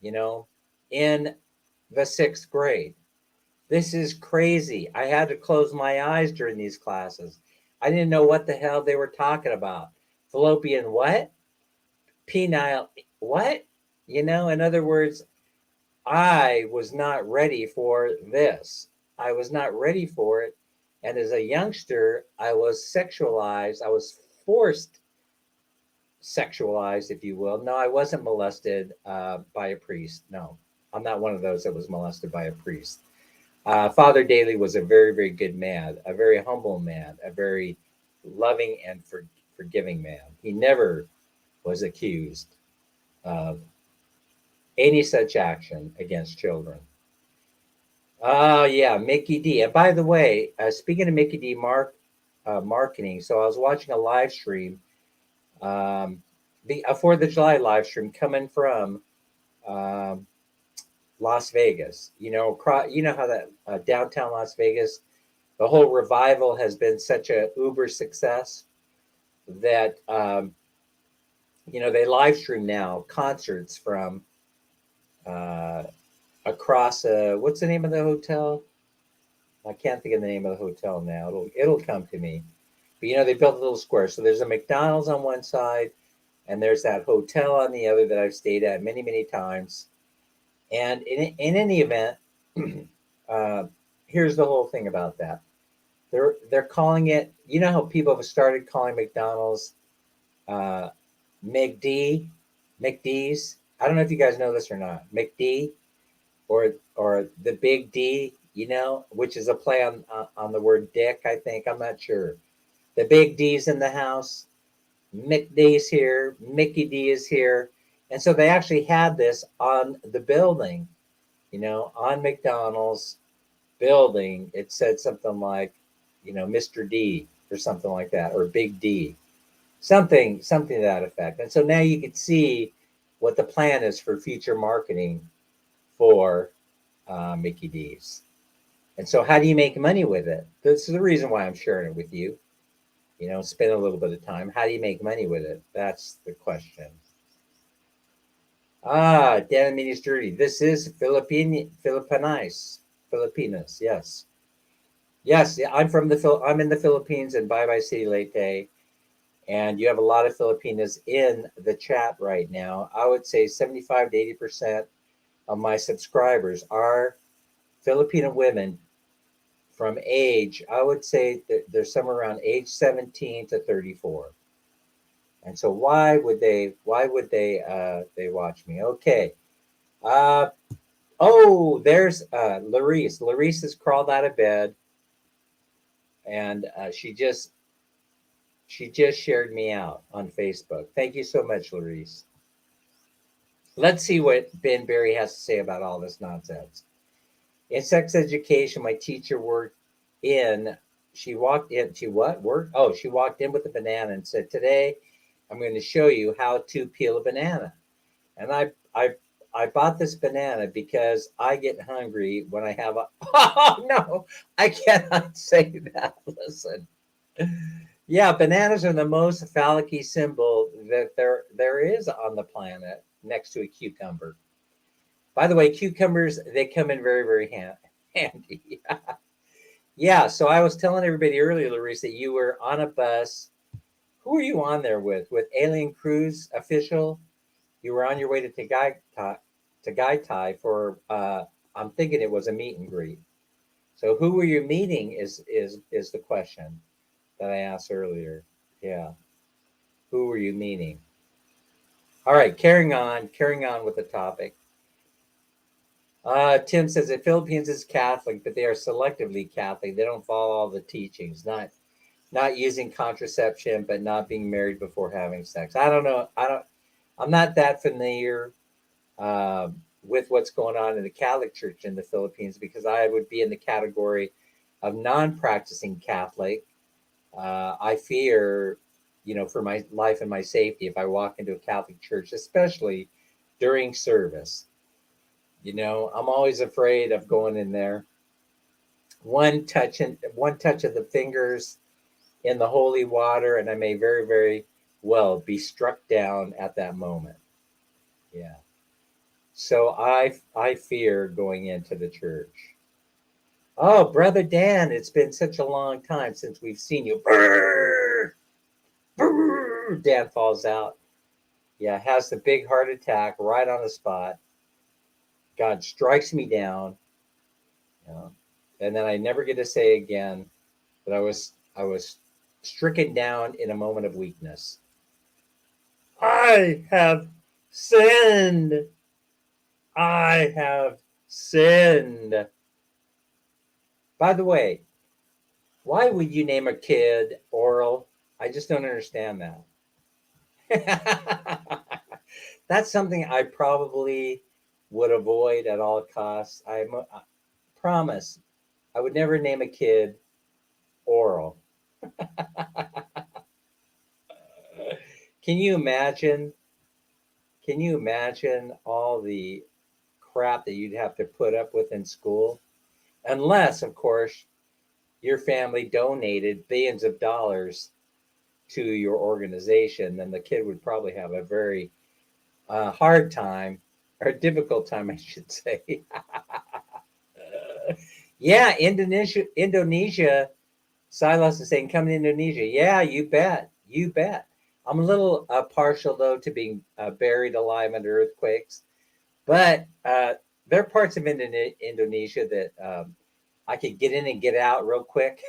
you know, in the sixth grade. This is crazy. I had to close my eyes during these classes. I didn't know what the hell they were talking about. Fallopian what? Penile what? In other words, I was not ready for this. I was not ready for it. And as a youngster, I was sexualized. I was forced sexualized, if you will. No, I wasn't molested by a priest. No, I'm not one of those that was molested by a priest. Father Daly was a very, very good man, a very humble man, a very loving and forgiving man. He never was accused of any such action against children. Oh, yeah, Mickey D. And by the way, speaking of Mickey D. Marketing, so I was watching a live stream, the 4th of July live stream coming from um, Las Vegas. You know how that downtown Las Vegas, the whole revival has been such a uber success that they live stream now concerts from uh, across. What's the name of the hotel? I can't think of the name of the hotel now. It'll come to me. But they built a little square. So there's a McDonald's on one side, and there's that hotel on the other that I've stayed at many, many times. And in any event, uh, here's the whole thing about that. They're calling it. You know how people have started calling McDonald's uh, McD's. I don't know if you guys know this or not. McD or the Big D. Which is a play on the word dick. I think I'm not sure. The Big D's in the house. McD's here. Mickey D is here. And so they actually had this on the building, on McDonald's building. It said something like, Mr. D or something like that, or Big D, something to that effect. And so now you can see what the plan is for future marketing for Mickey D's. And so how do you make money with it? This is the reason why I'm sharing it with you. Spend a little bit of time. How do you make money with it? That's the question. Dan Mini's dirty. This is Filipinas. Yes. Yes, I'm I'm in the Philippines in Bye Bye City Leyte. And you have a lot of Filipinas in the chat right now. I would say 75 to 80% of my subscribers are Filipino women from age, I would say that they're somewhere around age 17 to 34. And so why would they watch me? Okay. There's Larice. Larice has crawled out of bed, and she just shared me out on Facebook. Thank you so much, Larice. Let's see what Ben Berry has to say about all this nonsense. In sex education, my teacher she walked in with a banana and said, "Today, I'm going to show you how to peel a banana." And I bought this banana because I get hungry when I have a. Oh no, I cannot say that. Listen, yeah, bananas are the most phallic symbol that there is on the planet, next to a cucumber. By the way, cucumbers, they come in very very handy. Yeah, so I was telling everybody earlier, Larissa, that you were on a bus. Who were you on there with? With Alien Cruise official? You were on your way to Tagaytay for I'm thinking it was a meet and greet. So who were you meeting is the question that I asked earlier. Yeah. Who were you meeting? All right, carrying on with the topic. Tim says the Philippines is Catholic, but they are selectively Catholic. They don't follow all the teachings, not using contraception, but not being married before having sex. I don't know. I'm not that familiar with what's going on in the Catholic Church in the Philippines because I would be in the category of non-practicing Catholic. I fear, for my life and my safety if I walk into a Catholic church, especially during service. I'm always afraid of going in there. One touch of the fingers in the holy water, and I may very, very well be struck down at that moment. Yeah. So I fear going into the church. Oh, brother Dan, it's been such a long time since we've seen you. Brrr, brrr. Dan falls out. Yeah, has the big heart attack right on the spot. God strikes me down. You know, and then I never get to say again that I was stricken down in a moment of weakness. I have sinned. I have sinned. By the way, why would you name a kid Oral? I just don't understand that. That's something I probably would avoid at all costs. I promise I would never name a kid Oral. Can you imagine? Can you imagine all the crap that you'd have to put up with in school? Unless, of course, your family donated billions of dollars to your organization, then the kid would probably have a very hard time or difficult time, I should say. Yeah, Indonesia. Silas is saying, come to Indonesia. Yeah, you bet. You bet. I'm a little partial, though, to being buried alive under earthquakes. But there are parts of Indonesia that I could get in and get out real quick.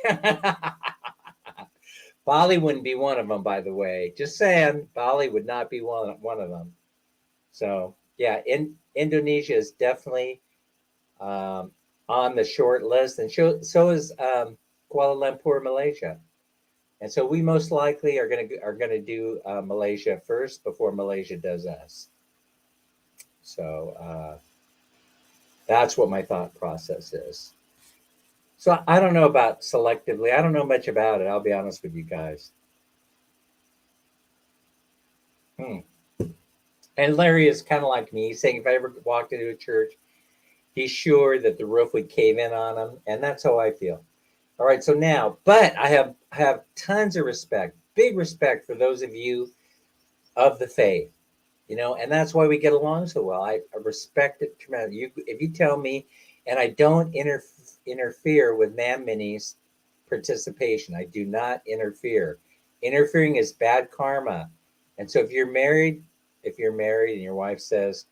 Bali wouldn't be one of them, by the way. Just saying, Bali would not be one of them. So, yeah, Indonesia is definitely um, on the short list, and so is Kuala Lumpur, Malaysia. And so we most likely are gonna do Malaysia first before Malaysia does us. So that's what my thought process is. So I don't know about selectively. I don't know much about it. I'll be honest with you guys. Hmm. And Larry is kind of like me, saying if I ever walked into a church, he's sure that the roof would cave in on him, and that's how I feel. All right, so now, but I have tons of respect, big respect for those of you of the faith, and that's why we get along so well. I respect it tremendously. If you tell me, and I don't interfere with Man Mini's participation, I do not interfere. Interfering is bad karma, and so if you're married and your wife says,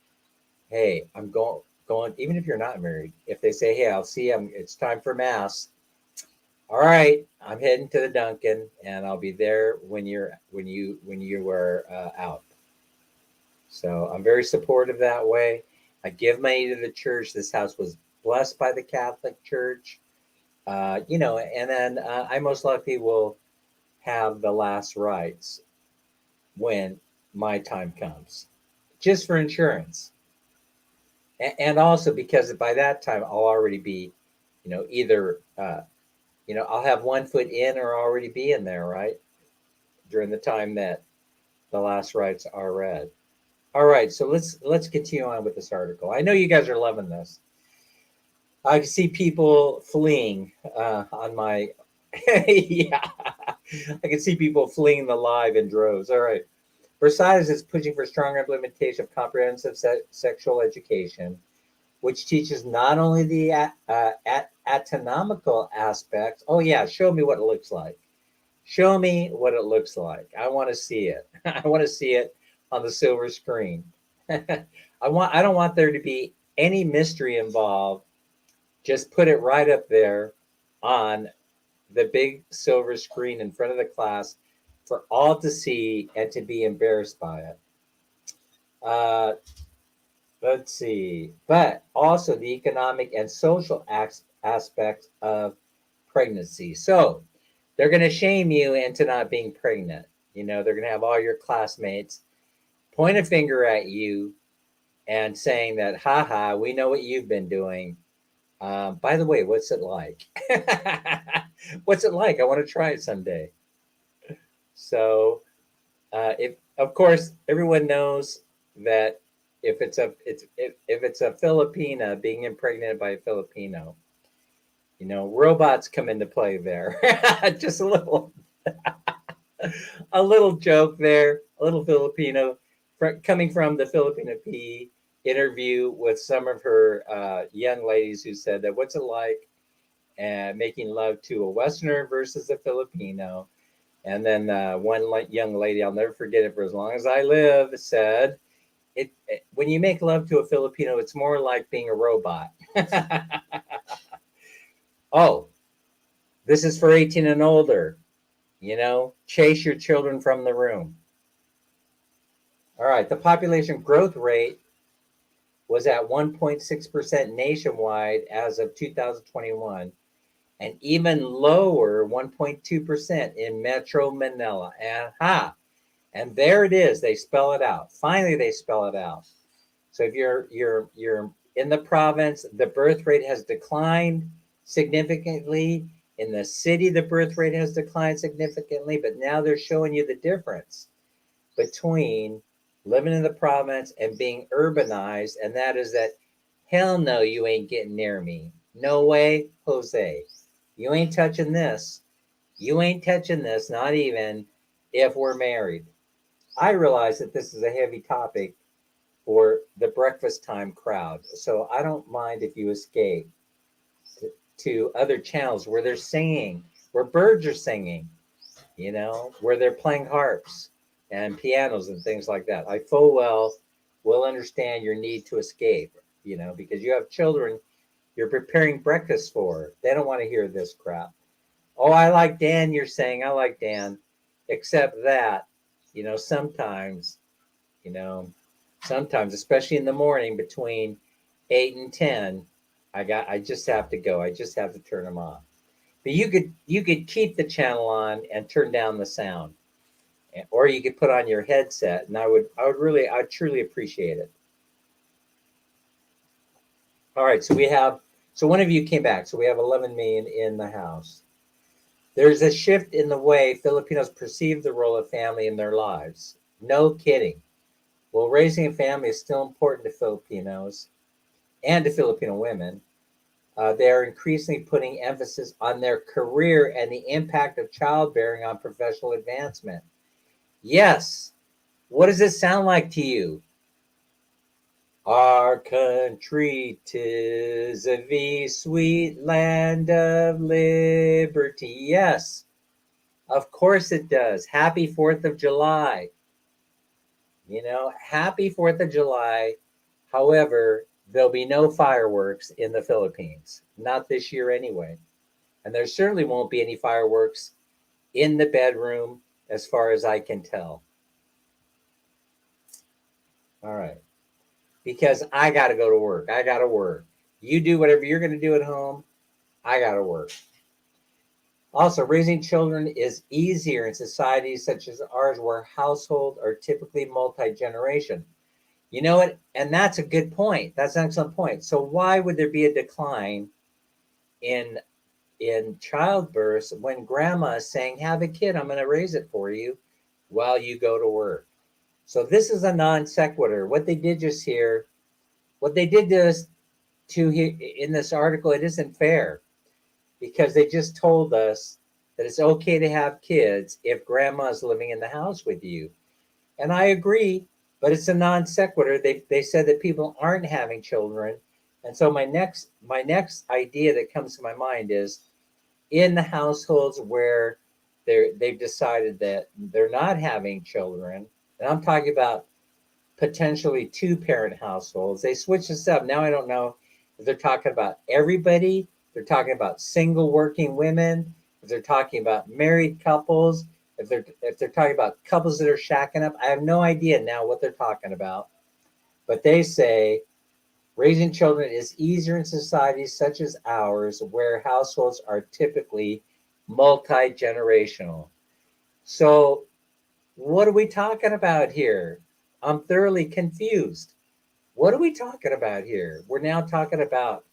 "Hey, I'm going," even if you're not married, if they say, "Hey, I'll see you. It's time for mass." All right, I'm heading to the Dunkin', and I'll be there when you are out. So I'm very supportive that way. I give money to the church. This house was blessed by the Catholic Church, and then I most likely will have the last rites when my time comes, just for insurance, and also because by that time I'll already be, either I'll have one foot in or already be in there, right? During the time that the last rites are read. All right, so let's continue on with this article. I know you guys are loving this. I can see people fleeing on my yeah. I can see people fleeing the live in droves. All right. Versailles is pushing for stronger implementation of comprehensive sexual education, which teaches not only the anatomical aspects. Oh yeah, show me what it looks like. Show me what it looks like. I want to see it. I want to see it on the silver screen. I don't want there to be any mystery involved. Just put it right up there on the big silver screen in front of the class for all to see and to be embarrassed by it. Uh, let's see. But also the economic and social aspects of pregnancy. So they're going to shame you into not being pregnant. You know, they're going to have all your classmates point a finger at you and saying that, haha, we know what you've been doing. By the way, what's it like? What's it like? I want to try it someday. So, if of course everyone knows that if it's a Filipina being impregnated by a Filipino, you know, robots come into play there. Just a little joke there, a little Filipino coming from the Filipino P interview with some of her young ladies who said that what's it like making love to a Westerner versus a Filipino. And then one young lady, I'll never forget it for as long as I live, said, when you make love to a Filipino, it's more like being a robot. Oh, this is for 18 and older. You know, chase your children from the room. All right, the population growth rate was at 1.6% nationwide as of 2021, and even lower, 1.2% in Metro Manila. And there it is. They spell it out. Finally, they spell it out. So if you're in the province, the birth rate has declined significantly. In the city, the birth rate has declined significantly, but now they're showing you the difference between living in the province and being urbanized, and that is that hell no, you ain't getting near me. No way, Jose. You ain't touching this. You ain't touching this, not even if we're married. I realize that this is a heavy topic for the breakfast time crowd, so I don't mind if you escape to other channels where they're singing, where birds are singing, you know, where they're playing harps and pianos and things like that. I full well will understand your need to escape, you know, because you have children you're preparing breakfast for. They don't want to hear this crap. Oh, I like Dan, you're saying. I like Dan. Except that, you know, you know, sometimes, especially in the morning between 8 and 10, I just have to go. I just have to turn them off. But you could keep the channel on and turn down the sound. Or you could put on your headset, and I'd truly appreciate it. All right, so one of you came back, so we have 11 million in the house. There's a shift in the way Filipinos perceive the role of family in their lives. No kidding. Well, raising a family is still important to Filipinos and to Filipino women. They are increasingly putting emphasis on their career and the impact of childbearing on professional advancement. Yes. What does it sound like to you? Our country 'tis a wee sweet land of liberty. Yes, of course it does. Happy 4th of July. You know, happy 4th of July. However, there'll be no fireworks in the Philippines. Not this year anyway. And there certainly won't be any fireworks in the bedroom as far as I can tell. All right. Because I got to go to work. I got to work. You do whatever you're going to do at home. I got to work. Also, raising children is easier in societies such as ours where households are typically multi-generation. You know what? And that's a good point. That's an excellent point. So why would there be a decline in childbirth when grandma is saying, have a kid, I'm going to raise it for you while you go to work? So this is a non sequitur. What they did just here, what they did to in this article, it isn't fair because they just told us that it's okay to have kids if grandma's living in the house with you. And I agree, but it's a non sequitur. They said that people aren't having children. And so my next idea that comes to my mind is in the households where they've decided that they're not having children, and I'm talking about potentially two-parent households. They switch this up. Now I don't know if they're talking about everybody, they're talking about single working women, if they're talking about married couples, if they're talking about couples that are shacking up. I have no idea now what they're talking about. But they say raising children is easier in societies such as ours, where households are typically multi-generational. So what are we talking about here? I'm thoroughly confused. What are we talking about here? We're now talking about,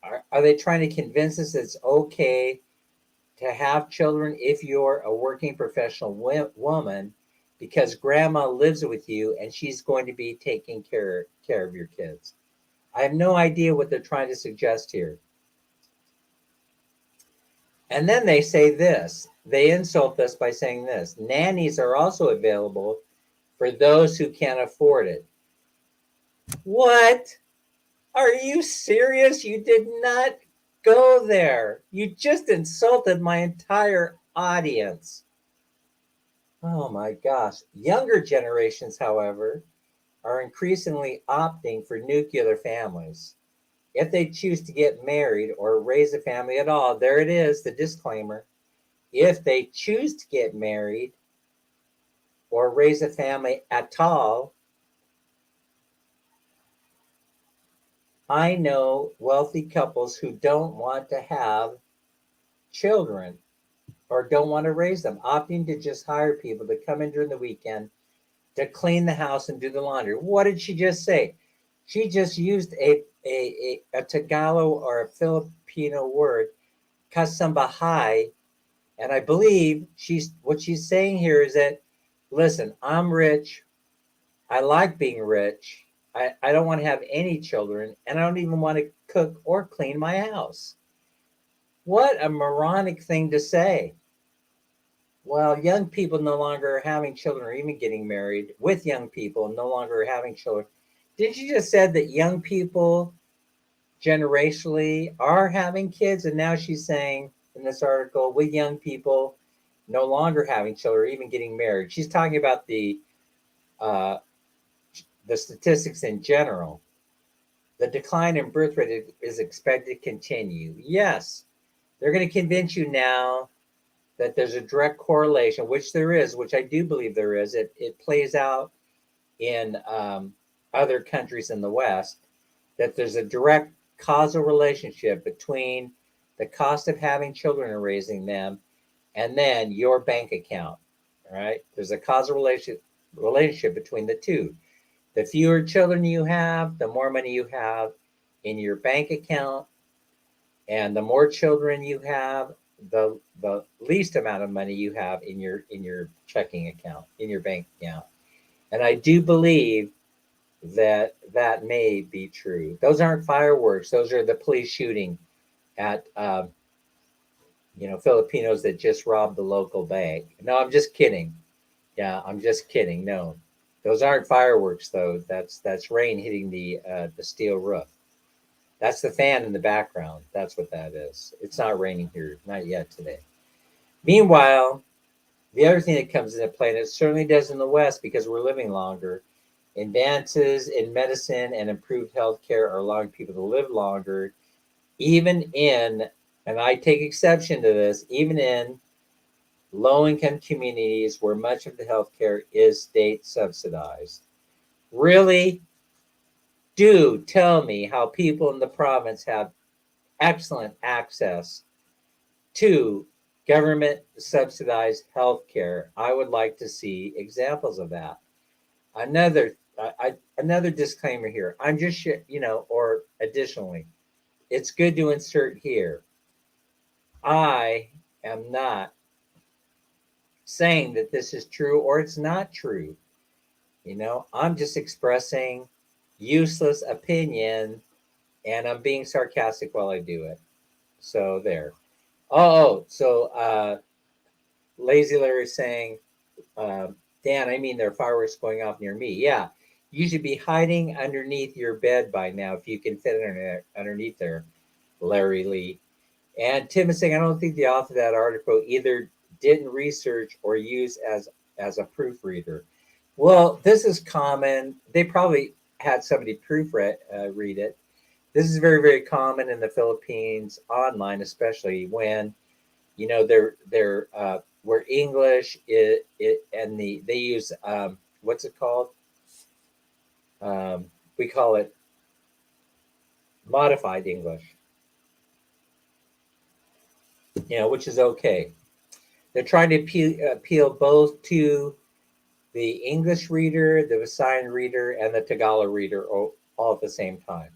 are they trying to convince us it's okay to have children if you're a working professional woman because grandma lives with you and she's going to be taking care of your kids? I have no idea what they're trying to suggest here. And then they say this, they insult us by saying this: nannies are also available for those who can't afford it. What? Are you serious? You did not go there. You just insulted my entire audience. Oh my gosh. Younger generations, however, are increasingly opting for nuclear families. If they choose to get married or raise a family at all, there it is, the disclaimer. If they choose to get married or raise a family at all, I know wealthy couples who don't want to have children or don't want to raise them, opting to just hire people to come in during the weekend to clean the house and do the laundry. What did she just say? She just used a Tagalog or a Filipino word, kasambahay, and I believe what she's saying here is that, listen, I'm rich. I like being rich. I don't want to have any children, and I don't even want to cook or clean my house. What a moronic thing to say. Well, young people no longer are having children or even getting married with young people, no longer having children. Did you just said that young people generationally are having kids? And now she's saying in this article with young people no longer having children or even getting married. She's talking about uh, the statistics in general. The decline in birth rate is expected to continue. Yes, they're going to convince you now that there's a direct correlation, which there is, which I do believe there is. It plays out in other countries in the West, that there's a direct causal relationship between the cost of having children and raising them and then your bank account. All right. There's a causal relationship between the two. The fewer children you have, the more money you have in your bank account, and the more children you have, the least amount of money you have in your checking account, in your bank account. And I do believe that that may be true. Those aren't fireworks. Those are the police shooting at Filipinos that just robbed the local bank. No, I'm just kidding. Yeah, I'm just kidding. No, those aren't fireworks though. That's rain hitting the steel roof. That's the fan in the background. That's what that is. It's not raining here, not yet today. Meanwhile, the other thing that comes into play, and it certainly does in the West because we're living longer, advances in medicine and improved health care are allowing people to live longer, even in, and I take exception to this, even in low income communities where much of the health care is state subsidized. Really? Do tell me how people in the province have excellent access to government subsidized health care. I would like to see examples of that. Another disclaimer here. I'm just or additionally, it's good to insert here. I am not saying that this is true or it's not true. I'm just expressing useless opinion and I'm being sarcastic while I do it. So there. So Lazy Larry is saying, Dan, I mean, there are fireworks going off near me. Yeah, you should be hiding underneath your bed by now if you can fit underneath there, Larry Lee. And Tim is saying, I don't think the author of that article either didn't research or use as a proofreader. Well, this is common. They probably had somebody proofread read it. This is very, very common in the Philippines online, especially when they're where English and they use what's it called? We call it modified English, which is okay. They're trying to appeal both to the English reader, the Visayan reader, and the Tagalog reader all at the same time.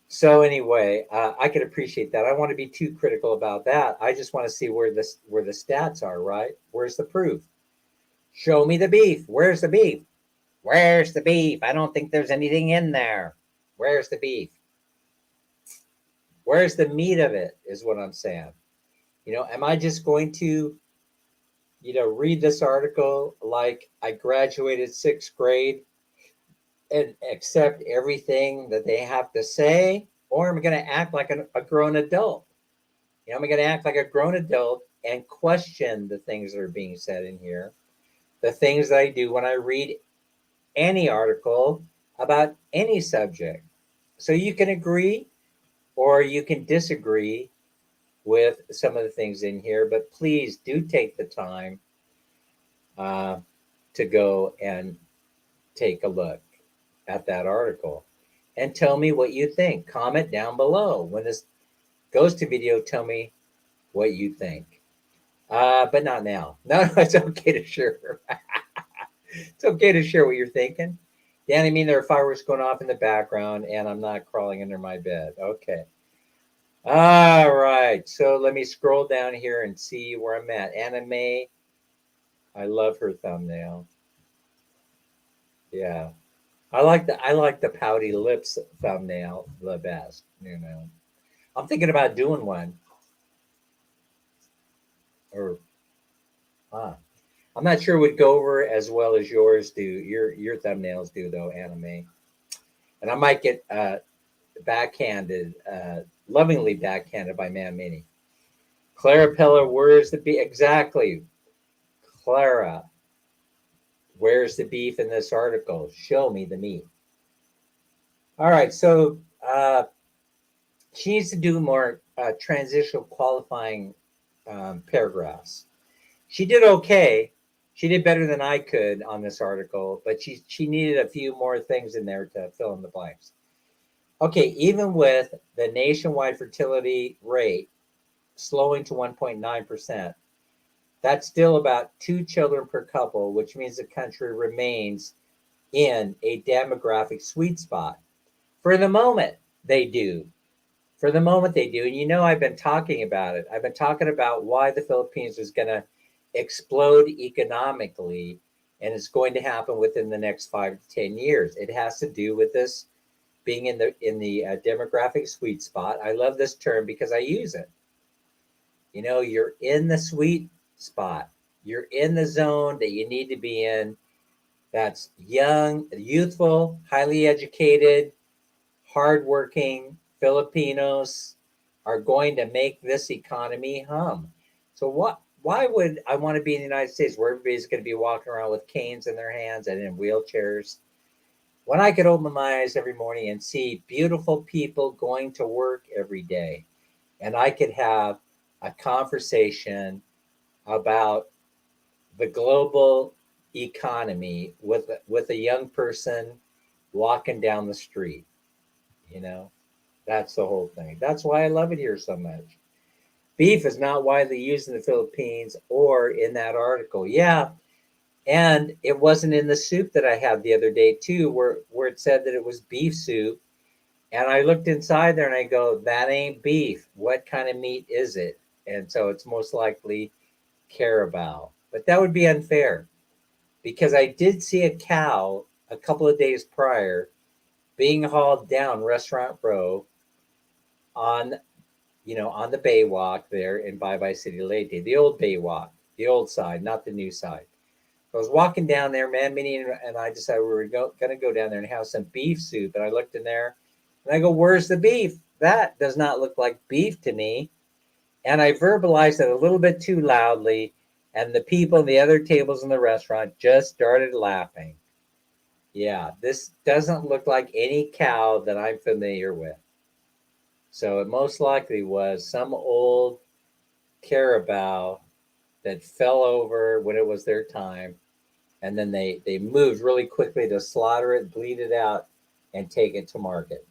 So anyway, I can appreciate that. I don't want to be too critical about that. I just want to see where the stats are. Right? Where's the proof? Show me the beef. Where's the beef? Where's the beef? I don't think there's anything in there. Where's the beef? Where's the meat of it? Is what I'm saying. Am I just going to read this article like I graduated sixth grade and accept everything that they have to say? Or am I going to act like a grown adult? Am I going to act like a grown adult and question the things that are being said in here? The things that I do when I read any article about any subject. So you can agree or you can disagree with some of the things in here, but please do take the time to go and take a look at that article and tell me what you think. Comment down below. When this goes to video, tell me what you think. But not now. No, it's okay to share. It's okay to share what you're thinking. Dan, I mean, there are fireworks going off in the background and I'm not crawling under my bed. Okay. All right. So let me scroll down here and see where I'm at. Anime. I love her thumbnail. Yeah. I like the pouty lips thumbnail the best, I'm thinking about doing one. Or I'm not sure it would go over as well as yours do. Your thumbnails do though, anime. And I might get backhanded, lovingly backhanded by Man Mini. Clara Peller, where's the beef? Exactly. Clara, where's the beef in this article? Show me the meat. All right, so she needs to do more transitional qualifying paragraphs. She did okay. She did better than I could on this article, but she needed a few more things in there to fill in the blanks. Okay, even with the nationwide fertility rate slowing to 1.9%, that's still about 2 children per couple, which means the country remains in a demographic sweet spot. For the moment, they do. For the moment, they do. And I've been talking about it. I've been talking about why the Philippines is going to explode economically, and it's going to happen within the next 5 to 10 years. It has to do with this being in the demographic sweet spot. I love this term because I use it. You're in the sweet spot. You're in the zone that you need to be in. That's young, youthful, highly educated, hardworking Filipinos are going to make this economy hum. So why would I want to be in the United States where everybody's going to be walking around with canes in their hands and in wheelchairs when I could open my eyes every morning and see beautiful people going to work every day, and I could have a conversation about the global economy with a young person walking down the street. That's the whole thing. That's why I love it here so much. Beef is not widely used in the Philippines or in that article. Yeah, and it wasn't in the soup that I had the other day too, where it said that it was beef soup. And I looked inside there and I go, that ain't beef. What kind of meat is it? And so it's most likely carabao. But that would be unfair because I did see a cow a couple of days prior being hauled down Restaurant Row on, on the Baywalk there in Bye Bye City Leyte, the old Baywalk, the old side, not the new side. I was walking down there, man, Minnie and I decided we were going to go down there and have some beef soup. And I looked in there and I go, where's the beef? That does not look like beef to me. And I verbalized it a little bit too loudly. And the people in the other tables in the restaurant just started laughing. Yeah, this doesn't look like any cow that I'm familiar with. So it most likely was some old carabao that fell over when it was their time, and then they moved really quickly to slaughter it, bleed it out, and take it to market.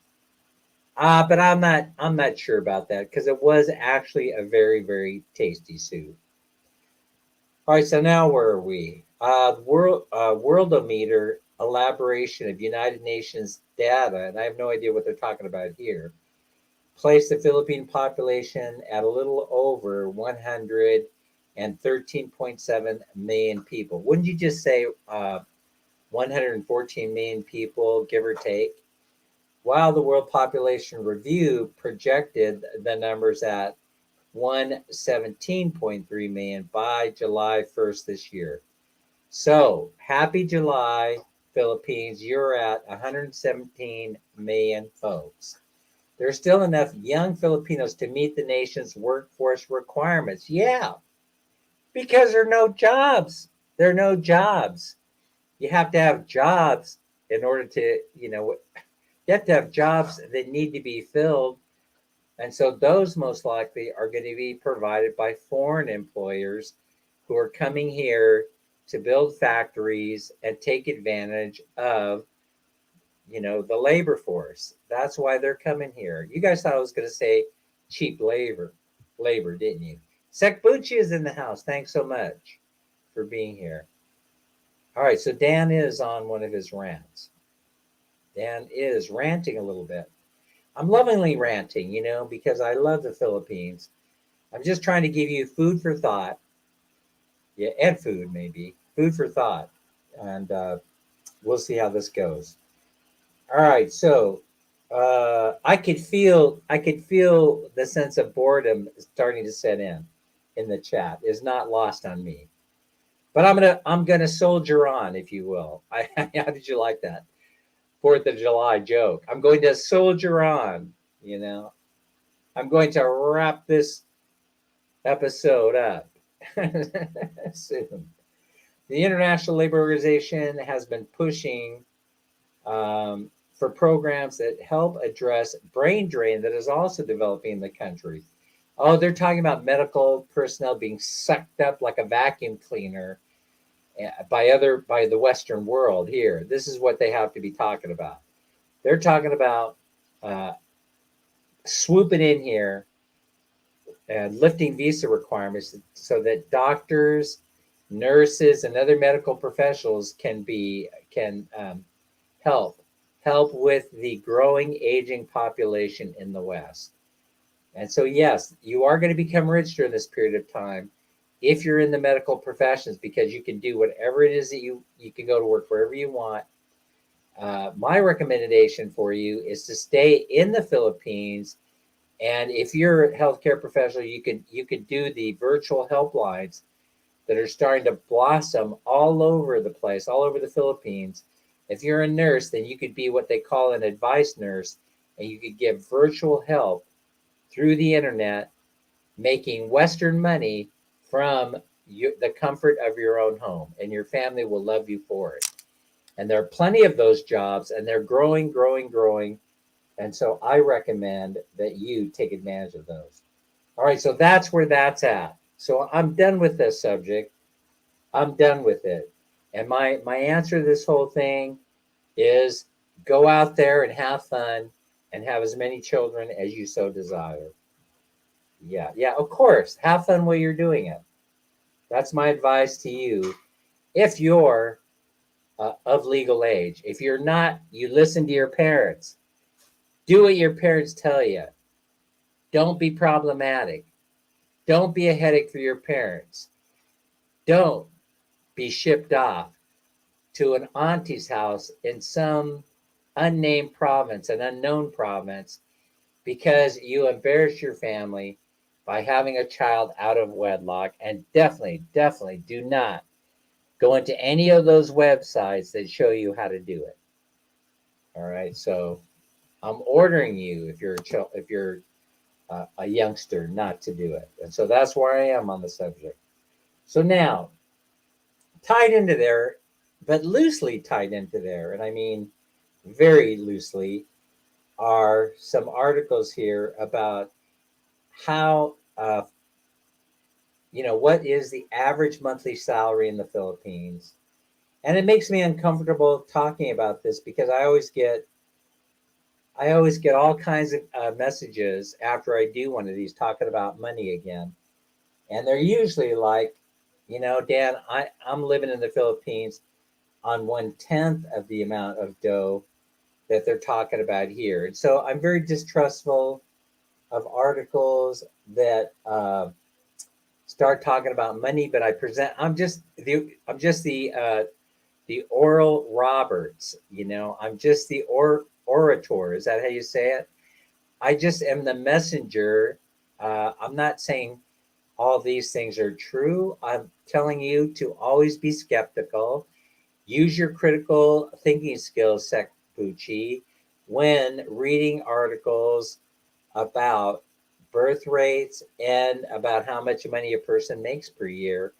But I'm not sure about that because it was actually a very, very tasty soup. All right, so now where are we? Worldometer elaboration of United Nations data, and I have no idea what they're talking about here, placed the Philippine population at a little over 113.7 million people. Wouldn't you just say 114 million people, give or take? While the World Population Review projected the numbers at 117.3 million by July 1st this year. So happy July, Philippines. You're at 117 million folks. There's still enough young Filipinos to meet the nation's workforce requirements. Yeah, because there are no jobs. There are no jobs. You have to have jobs in order to, you have to have jobs that need to be filled. And so those most likely are going to be provided by foreign employers who are coming here to build factories and take advantage of, the labor force. That's why they're coming here. You guys thought I was going to say cheap labor, didn't you? Sekbuchi is in the house. Thanks so much for being here. All right, so Dan is on one of his rants. Dan is ranting a little bit. I'm lovingly ranting, because I love the Philippines. I'm just trying to give you food for thought. Yeah, and food maybe. Food for thought. And we'll see how this goes. All right, so I could feel the sense of boredom starting to set in the chat. Is not lost on me. But I'm gonna soldier on, if you will. How did you like that? 4th of July joke. I'm going to soldier on, I'm going to wrap this episode up soon. The International Labor Organization has been pushing for programs that help address brain drain that is also developing in the country. Oh, they're talking about medical personnel being sucked up like a vacuum cleaner by the Western world here. This is what they have to be talking about. They're talking about swooping in here and lifting visa requirements so that doctors, nurses, and other medical professionals can help with the growing aging population in the West. And so, yes, you are going to become rich during this period of time if you're in the medical professions, because you can do whatever it is that you can go to work wherever you want. My recommendation for you is to stay in the Philippines. And if you're a healthcare professional, you could do the virtual helplines that are starting to blossom all over the place, all over the Philippines. If you're a nurse, then you could be what they call an advice nurse, and you could give virtual help through the internet, making Western money from the comfort of your own home, and your family will love you for it. And there are plenty of those jobs, and they're growing. And so I recommend that you take advantage of those. All right, so that's where that's at. So I'm done with this subject. I'm done with it. And my answer to this whole thing is go out there and have fun and have as many children as you so desire. Yeah, of course. Have fun while you're doing it. That's my advice to you. If you're of legal age, if you're not, you listen to your parents. Do what your parents tell you. Don't be problematic. Don't be a headache for your parents. Don't be shipped off to an auntie's house in some unnamed province, an unknown province, because you embarrass your family by having a child out of wedlock. And definitely do not go into any of those websites that show you how to do it. All right. So I'm ordering you, if you're a youngster, not to do it. And so that's where I am on the subject. So now, tied into there, but loosely tied into there, and I mean very loosely, are some articles here about how, what is the average monthly salary in the Philippines. And it makes me uncomfortable talking about this because I always get all kinds of messages after I do one of these talking about money again. And they're usually like, Dan, I'm living in the Philippines on 1/10 of the amount of dough that they're talking about here. And so I'm very distrustful of articles that start talking about money, but I'm just the Oral Roberts, I'm just the orator. Is that how you say it? I just am the messenger. I'm not saying all these things are true. I'm telling you to always be skeptical. Use your critical thinking skills, Sekuchi, when reading articles about birth rates and about how much money a person makes per year.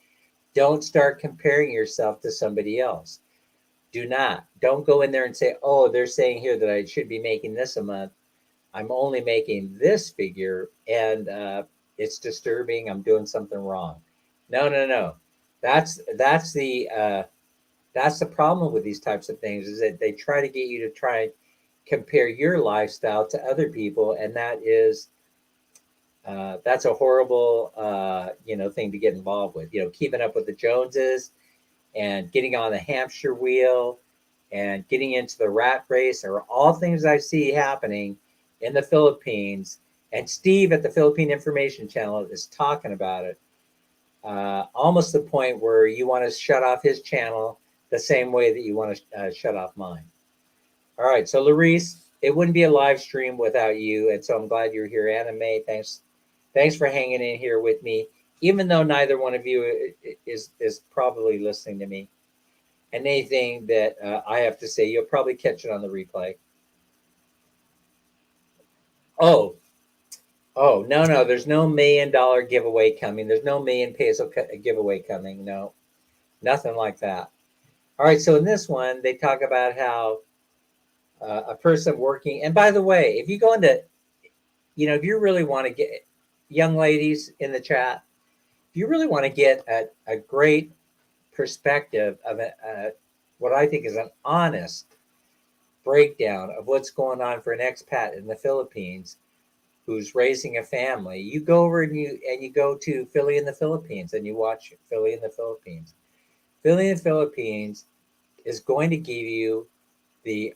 Don't start comparing yourself to somebody else. Do not. Don't go in there and say, oh, they're saying here that I should be making this a month. I'm only making this figure, and it's disturbing. I'm doing something wrong. No, no, no. That's the problem with these types of things, is that they try to get you to try and compare your lifestyle to other people, and that's a horrible thing to get involved with. Keeping up with the Joneses and getting on the hamster wheel and getting into the rat race are all things I see happening in the Philippines. And Steve at the Philippine Information Channel is talking about it, almost the point where you want to shut off his channel the same way that you want to shut off mine. All right, so Larice, it wouldn't be a live stream without you, and so I'm glad you're here. Anime, thanks for hanging in here with me, even though neither one of you is probably listening to me. And anything that I have to say, you'll probably catch it on the replay. Oh, no, there's no $1 million giveaway coming. There's no million peso giveaway coming. No, nothing like that. All right, so in this one, they talk about how a person working, and by the way, if you go into, if you really want to get, young ladies in the chat, if you really want to get a great perspective of what I think is an honest breakdown of what's going on for an expat in the Philippines who's raising a family, you go over and you go to Philly in the Philippines and you watch Philly in the Philippines. Philly in the Philippines is going to give you the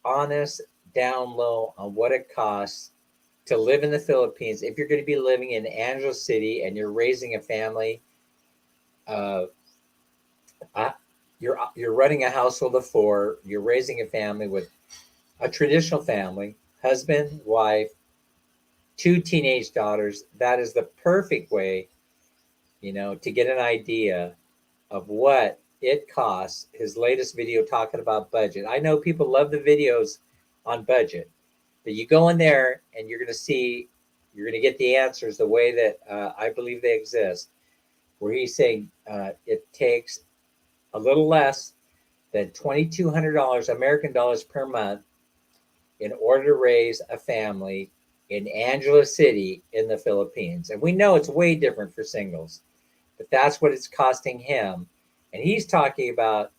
honest down low on what it costs to live in the Philippines. If you're going to be living in Angeles City and you're raising a family, you're running a household of 4, you're raising a family with a traditional family, husband, wife, 2 teenage daughters. That is the perfect way, to get an idea of what it costs. His latest video talking about budget. I know people love the videos on budget, but you go in there and you're going to get the answers the way that I believe they exist, where he's saying it takes a little less than $2,200 American dollars per month in order to raise a family in Angeles City in the Philippines. And we know it's way different for singles, but that's what it's costing him. And he's talking about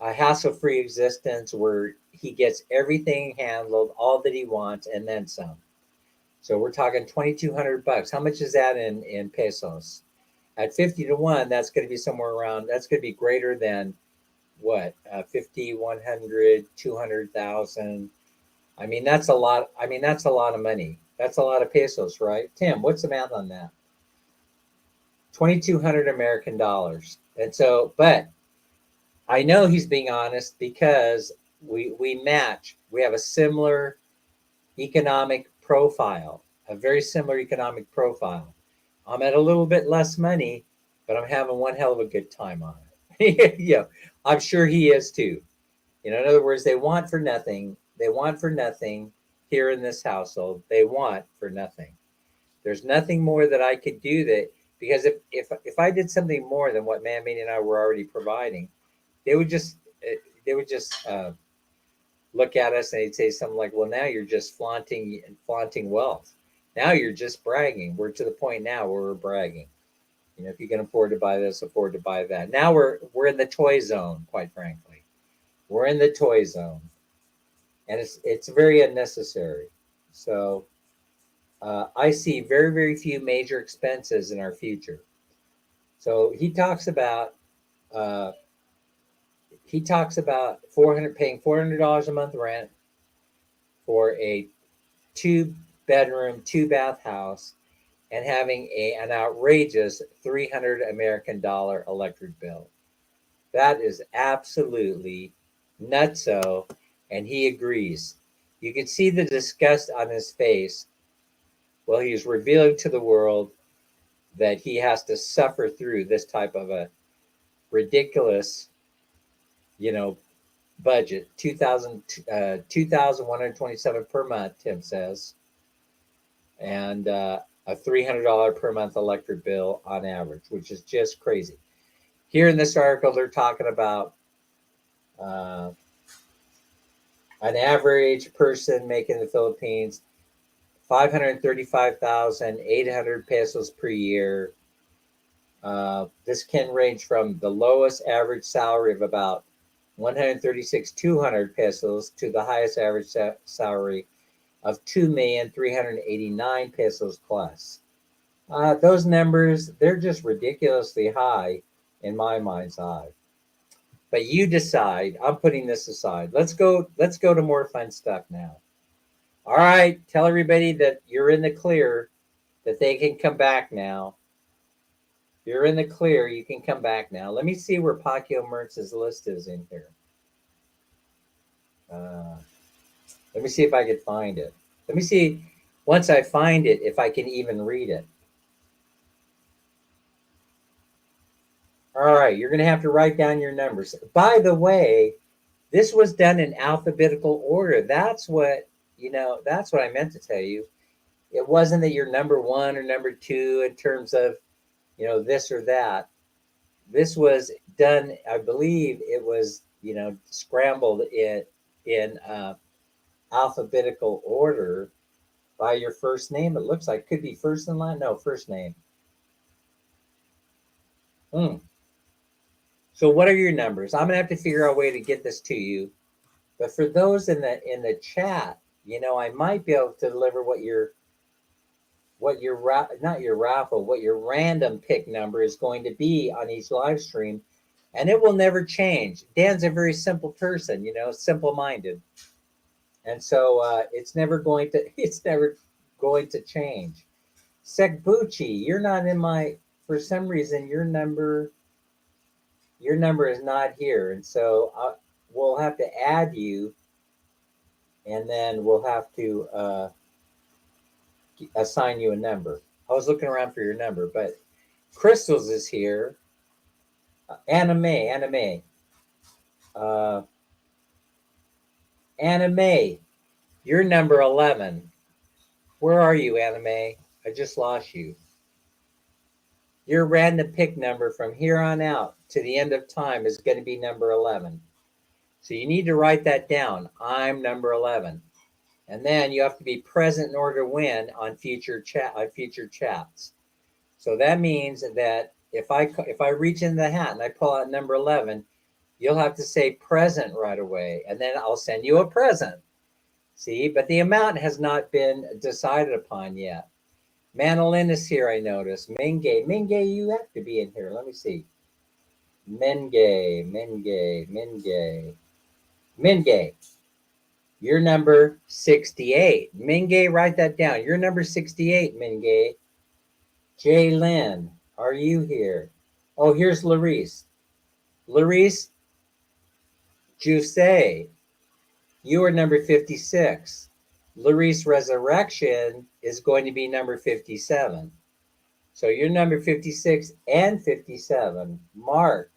a hassle-free existence where he gets everything handled, all that he wants, and then some. So we're talking $2,200. How much is that in pesos? At 50 to 1, that's going to be somewhere around, that's going to be greater than what? 50, 100, 200,000. I mean, that's a lot. I mean, that's a lot of money. That's a lot of pesos, right? Tim, what's the math on that? 2,200 American dollars. And so, but I know he's being honest because we match. We have a similar economic profile, a very similar economic profile. I'm at a little bit less money, but I'm having one hell of a good time on it. Yeah, I'm sure he is too. You know, in other words, they want for nothing. They want for nothing here in this household. They want for nothing. There's nothing more that I could do that because if I did something more than what Mammy and I were already providing, they would just they would just look at us and they'd say something like, "Well, now you're just flaunting wealth. Now you're just bragging. We're to the point now where we're bragging. You know, if you can afford to buy this, afford to buy that. Now we're in the toy zone. Quite frankly, we're in the toy zone, and it's very unnecessary. So I see very few major expenses in our future. So uh, he talks about 400 paying $400 a month rent for a 2 bedroom, 2 bath house and having an outrageous 300 American dollar electric bill. That is absolutely nutso, and he agrees. You can see the disgust on his face while he's revealing to the world that he has to suffer through this type of a ridiculous, you know, budget. 2,127 per month, Tim says, and a $300 per month electric bill on average, which is just crazy. Here in this article, they're talking about uh, an average person making in the Philippines 535,800 pesos per year. This can range from the lowest average salary of about 136,200 pesos to the highest average salary of 2,389 pesos plus. Those numbers, they're just ridiculously high in my mind's eye. But you decide. I'm putting this aside. Let's go to more fun stuff now. All right, tell everybody that you're in the clear, that they can come back now. You're in the clear, you can come back now. Let me see where Pacquiao Mertz's list is in here. Uh, let me see if I can find it. Let me see, once I find it, if I can even read it. All right, you're going to have to write down your numbers. By the way, this was done in alphabetical order. That's what, that's what I meant to tell you. It wasn't that you're number one or number two in terms of, this or that. This was done, I believe it was, scrambled in alphabetical order by your first name. It looks like could be first in line. No, first name. Hmm. So what are your numbers? I'm gonna have to figure out a way to get this to you. But for those in the chat, I might be able to deliver not your raffle, what your random pick number is going to be on each live stream, and it will never change. Dan's a very simple person, simple minded, and so it's never going to it's never going to change. Sekbuchi, you're not in my. For some reason, your number is not here, and so we'll have to add you, and then we'll have to assign you a number. I was looking around for your number, but Crystals is here. Anime, uh, anime. You're number 11. Where are you, anime? I just lost you. Your random pick number from here on out to the end of time is going to be number 11. So you need to write that down. I'm number 11. And then you have to be present in order to win on future chats. So that means that if I reach in the hat and I pull out number 11, you'll have to say present right away, and then I'll send you a present. See, but the amount has not been decided upon yet. Manolin is here, I notice. Menge, you have to be in here. Let me see. Menge. You're number 68. Menge, write that down. You're number 68, Menge. Jaylin, are you here? Oh, here's Larice. Larice, Jusei, you are number 56. Larice Resurrection is going to be number 57. So you're number 56 and 57. Mark,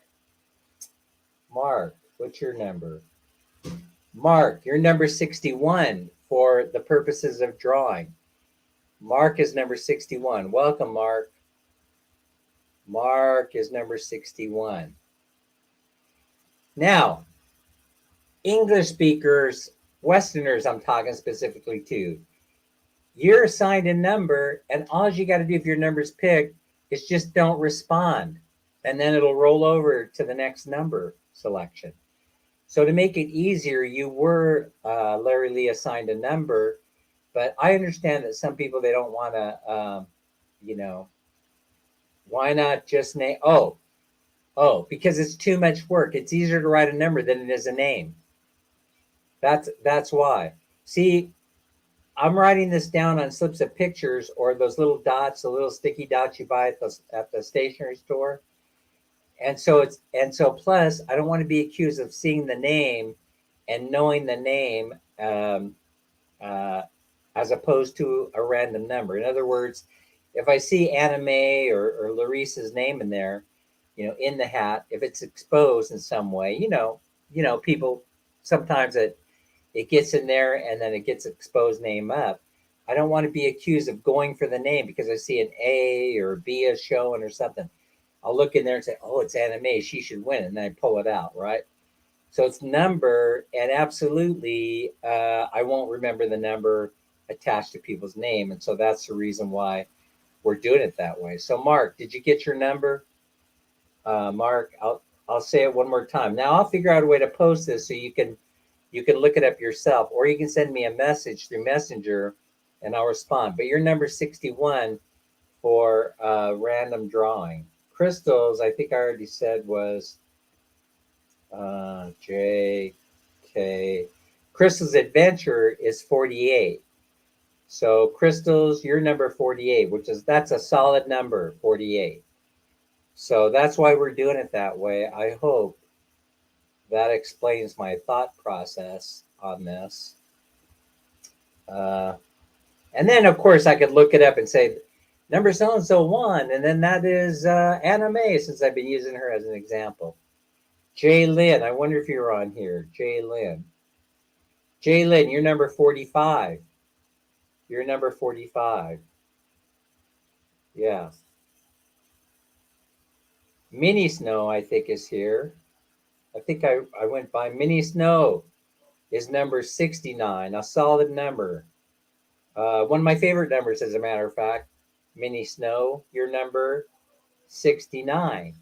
what's your number? Mark, you're number 61 for the purposes of drawing. Mark is number 61. Welcome, Mark. Mark is number 61. Now, English speakers, Westerners, I'm talking specifically to, you're assigned a number, and all you got to do if your number's picked is just don't respond. And then it'll roll over to the next number selection. So to make it easier, you were, Larry Lee, assigned a number, but I understand that some people, they don't want to, why not just name, because it's too much work. It's easier to write a number than it is a name. That's why. See, I'm writing this down on slips of pictures or those little dots, the little sticky dots you buy at the stationery store. And so plus I don't want to be accused of seeing the name and knowing the name as opposed to a random number. In other words, if I see Anime or Larice's name in there, in the hat, if it's exposed in some way, people sometimes it gets in there and then it gets exposed name up. I don't want to be accused of going for the name because I see an A or B is showing or something. I'll look in there and say, oh, it's Anime, she should win. And then I pull it out, right? So it's number, and absolutely, I won't remember the number attached to people's name. And so that's the reason why we're doing it that way. So Mark, did you get your number? Mark, I'll say it one more time. Now I'll figure out a way to post this so you can look it up yourself, or you can send me a message through Messenger and I'll respond. But you're number 61 for random drawing. Crystals, I think I already said was J, K. Crystal's Adventure is 48. So Crystals, you're number 48, that's a solid number, 48. So that's why we're doing it that way. I hope that explains my thought process on this. And then, of course, I could look it up and say, number so-and-so won, and then that is Anime, since I've been using her as an example. Jay Lynn, I wonder if you're on here. Jay Lynn, you're number 45. You're number 45. Yeah. Mini Snow, I think, is here. I think I went by. Mini Snow is number 69, a solid number. One of my favorite numbers, as a matter of fact. Mini Snow, you're number 69.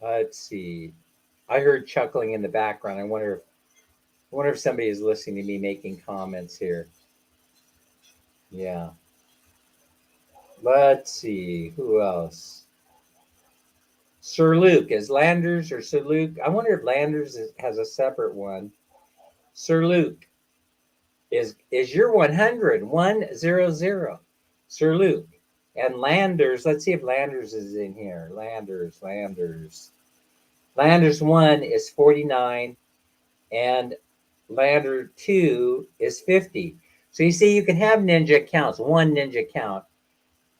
Let's see. I heard chuckling in the background. I wonder if somebody is listening to me making comments here. Yeah. Let's see. Who else? Sir Luke. Is Landers or Sir Luke? I wonder if Landers has a separate one. Sir Luke. Is your 100? 100. Sir Luke. And Landers. Let's see if Landers is in here. Landers 1 is 49. And Lander 2 is 50. So you see, you can have ninja counts. One ninja count,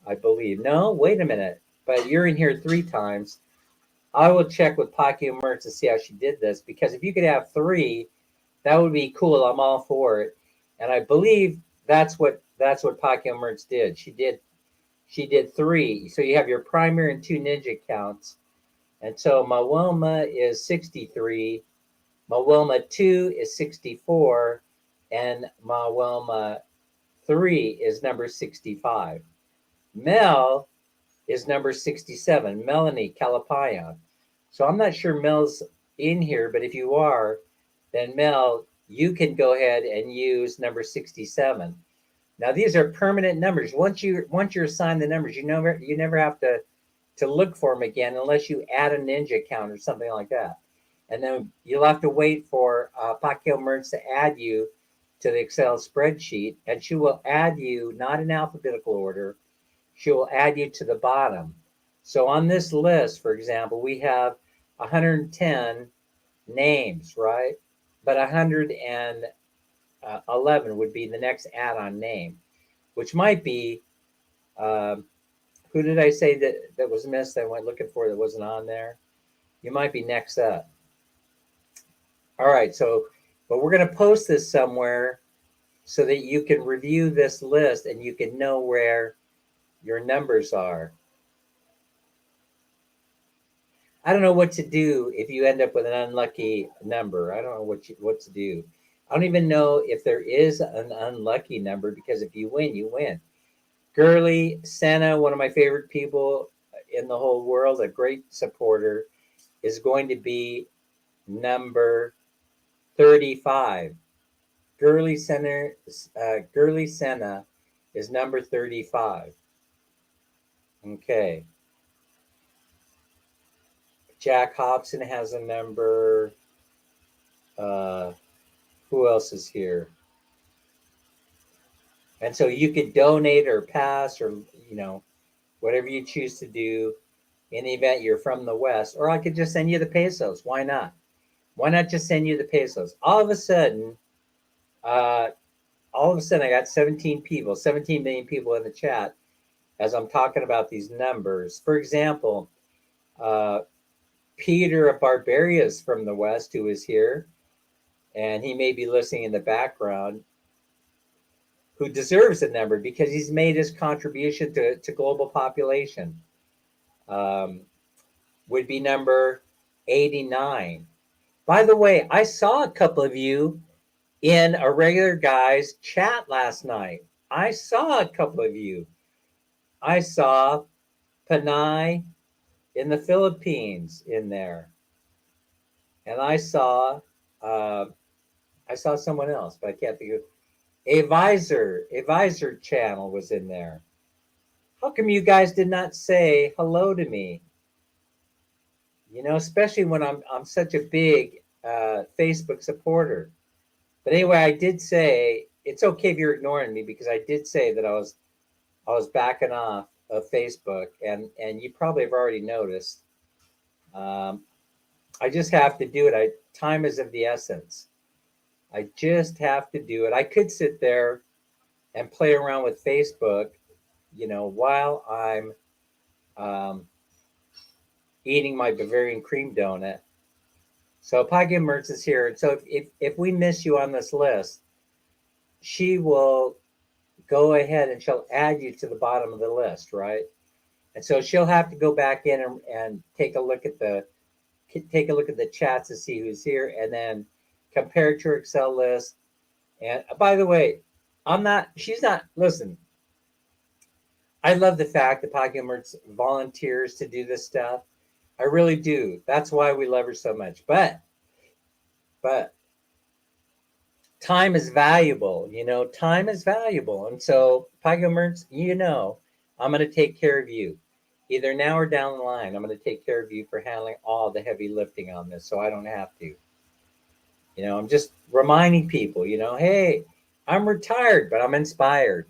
I believe. No, wait a minute. But you're in here 3 times. I will check with Pacquiao Mertz to see how she did this, because if you could have 3, that would be cool. I'm all for it. And I believe that's what Pacquiao Mertz did. She did 3. So you have your primary and 2 ninja counts. And so Mawoma is 63. Mawoma 2 is 64. And Mawoma 3 is number 65. Mel is number 67, Melanie Calapayan. So I'm not sure Mel's in here, but if you are, then Mel, you can go ahead and use number 67. Now these are permanent numbers. Once you're assigned the numbers, you never have to look for them again unless you add a ninja count or something like that. And then you'll have to wait for Pacquiao Mertz to add you to the Excel spreadsheet, and she will add you not in alphabetical order. She will add you to the bottom. So on this list, for example, we have 110 names, right? But 111 would be the next add-on name, which might be, um, who did I say that was missed? I went looking for that wasn't on there. You might be next up. All right, so, but we're going to post this somewhere so that you can review this list and you can know where your numbers are. I don't know what to do if you end up with an unlucky number. I don't know what to do. I don't even know if there is an unlucky number, because if you win, you win. Gurley Senna, one of my favorite people in the whole world, a great supporter, is going to be number 35. Gurley Senna is number 35. Okay. Jack Hobson has a number. Who else is here? And so you could donate or pass, or whatever you choose to do in the event you're from the West. Or I could just send you the pesos. Why not? Why not just send you the pesos? Uh, all of a sudden, I got 17 people, 17 million people in the chat as I'm talking about these numbers. For example, uh, Peter of Barbaria's from the West, who is here, and he may be listening in the background, who deserves a number because he's made his contribution to global population, um, would be number 89. By the way, I saw a couple of you in a regular guy's chat last night. I saw a couple of you. I saw Panay in the Philippines in there, and uh, I saw someone else, but I can't think of. A visor channel was in there. How come you guys did not say hello to me? Especially when I'm such a big Facebook supporter. But anyway, I did say it's okay if you're ignoring me, because I did say that I was backing off of Facebook, and you probably have already noticed. Um, I just have to do it. Time is of the essence. I just have to do it. I could sit there and play around with Facebook, while I'm um, eating my Bavarian cream donut. So Pagya Mertz is here. And so if we miss you on this list, she will go ahead and she'll add you to the bottom of the list, right? And so she'll have to go back in and take a look at the chats to see who's here, and then compare it to her Excel list. And by the way, she's not, listen, I love the fact that Pagya Mertz volunteers to do this stuff. I really do. That's why we love her so much. But time is valuable. Time is valuable. And so, Pagya Mertz, I'm going to take care of you. Either now or down the line, I'm going to take care of you for handling all the heavy lifting on this, so I don't have to. I'm just reminding people, hey, I'm retired, but I'm inspired.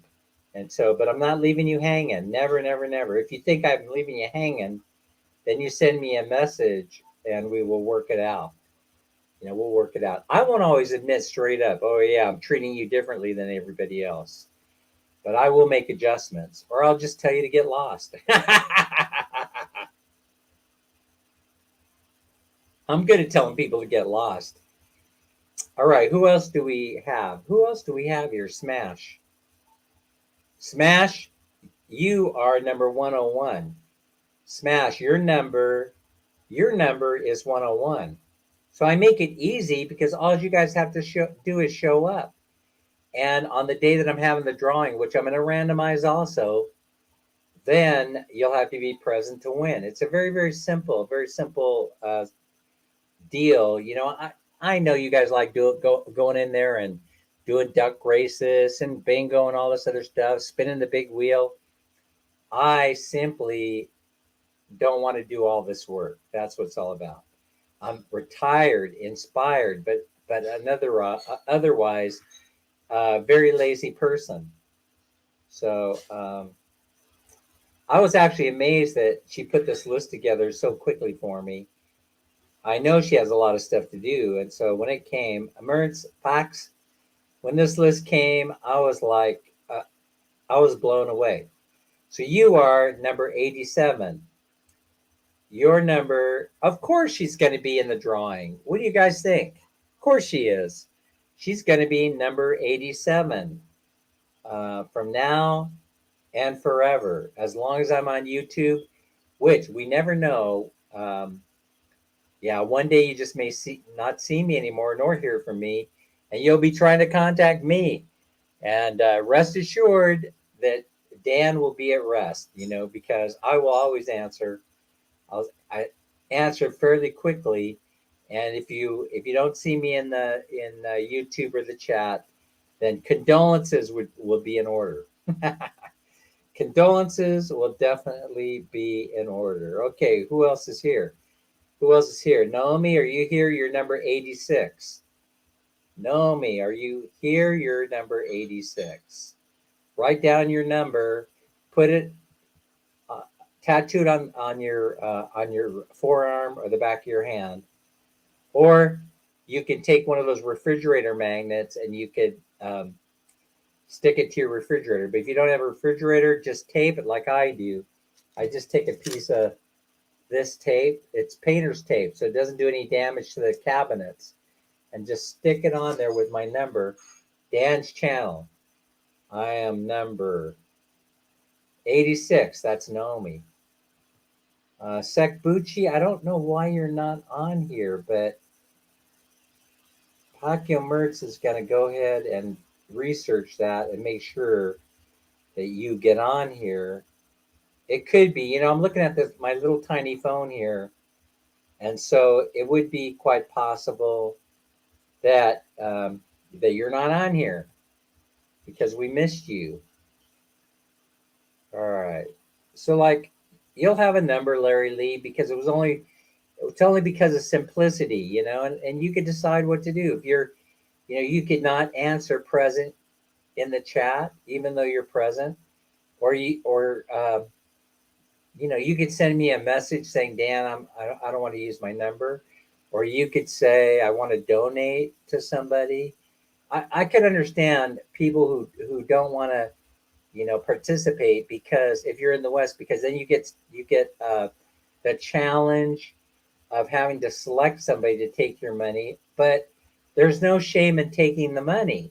And so, but I'm not leaving you hanging. Never, never, never. If you think I'm leaving you hanging, then you send me a message and we will work it out. We'll work it out. I won't always admit straight up, oh yeah, I'm treating you differently than everybody else. But I will make adjustments, or I'll just tell you to get lost. I'm good at telling people to get lost. All right, who else do we have? Who else do we have here? Smash. Smash, you are number 101. Smash, your number is 101. So I make it easy because all you guys have to do is show up. And on the day that I'm having the drawing, which I'm going to randomize also, then you'll have to be present to win. It's a very, very simple deal. I know you guys like going in there and doing duck races and bingo and all this other stuff, spinning the big wheel. I simply don't want to do all this work. That's what it's all about. I'm retired, inspired, but otherwise very lazy person. So I was actually amazed that she put this list together so quickly for me. I know she has a lot of stuff to do. And so when it came, Emergence Pax, when this list came, I was like, I was blown away. So you are number 87. Your number, of course, she's going to be in the drawing. What do you guys think? Of course, she is. She's going to be number 87 from now and forever, as long as I'm on YouTube, which we never know. Yeah, one day you just may not see me anymore nor hear from me, and you'll be trying to contact me. And rest assured that Dan will be at rest, because I will always answer. I answer fairly quickly, and if you don't see me in YouTube or the chat, then condolences will be in order. Condolences will definitely be in order. Okay, who else is here? Who else is here? Naomi, are you here? You're number 86. Naomi, are you here? You're number 86. Write down your number, put it tattooed on your forearm or the back of your hand, or you can take one of those refrigerator magnets and you could stick it to your refrigerator. But if you don't have a refrigerator, just tape it like I do. I just take a piece of this tape. It's painter's tape, so it doesn't do any damage to the cabinets, and just stick it on there with my number, Dan's channel. I am number 86. That's Naomi. Sekbuchi, I don't know why you're not on here, but Pacquiao Mertz is going to go ahead and research that and make sure that you get on here. It could be, I'm looking at my little tiny phone here, and so it would be quite possible that that you're not on here because we missed you. All right, so you'll have a number, Larry Lee, because it's only because of simplicity, and you could decide what to do. If you could not answer present in the chat, even though you're present, or you could send me a message saying, Dan, I don't want to use my number, or you could say, I want to donate to somebody. I could understand people who don't want to, participate, because if you're in the West, because then you get the challenge of having to select somebody to take your money, but there's no shame in taking the money,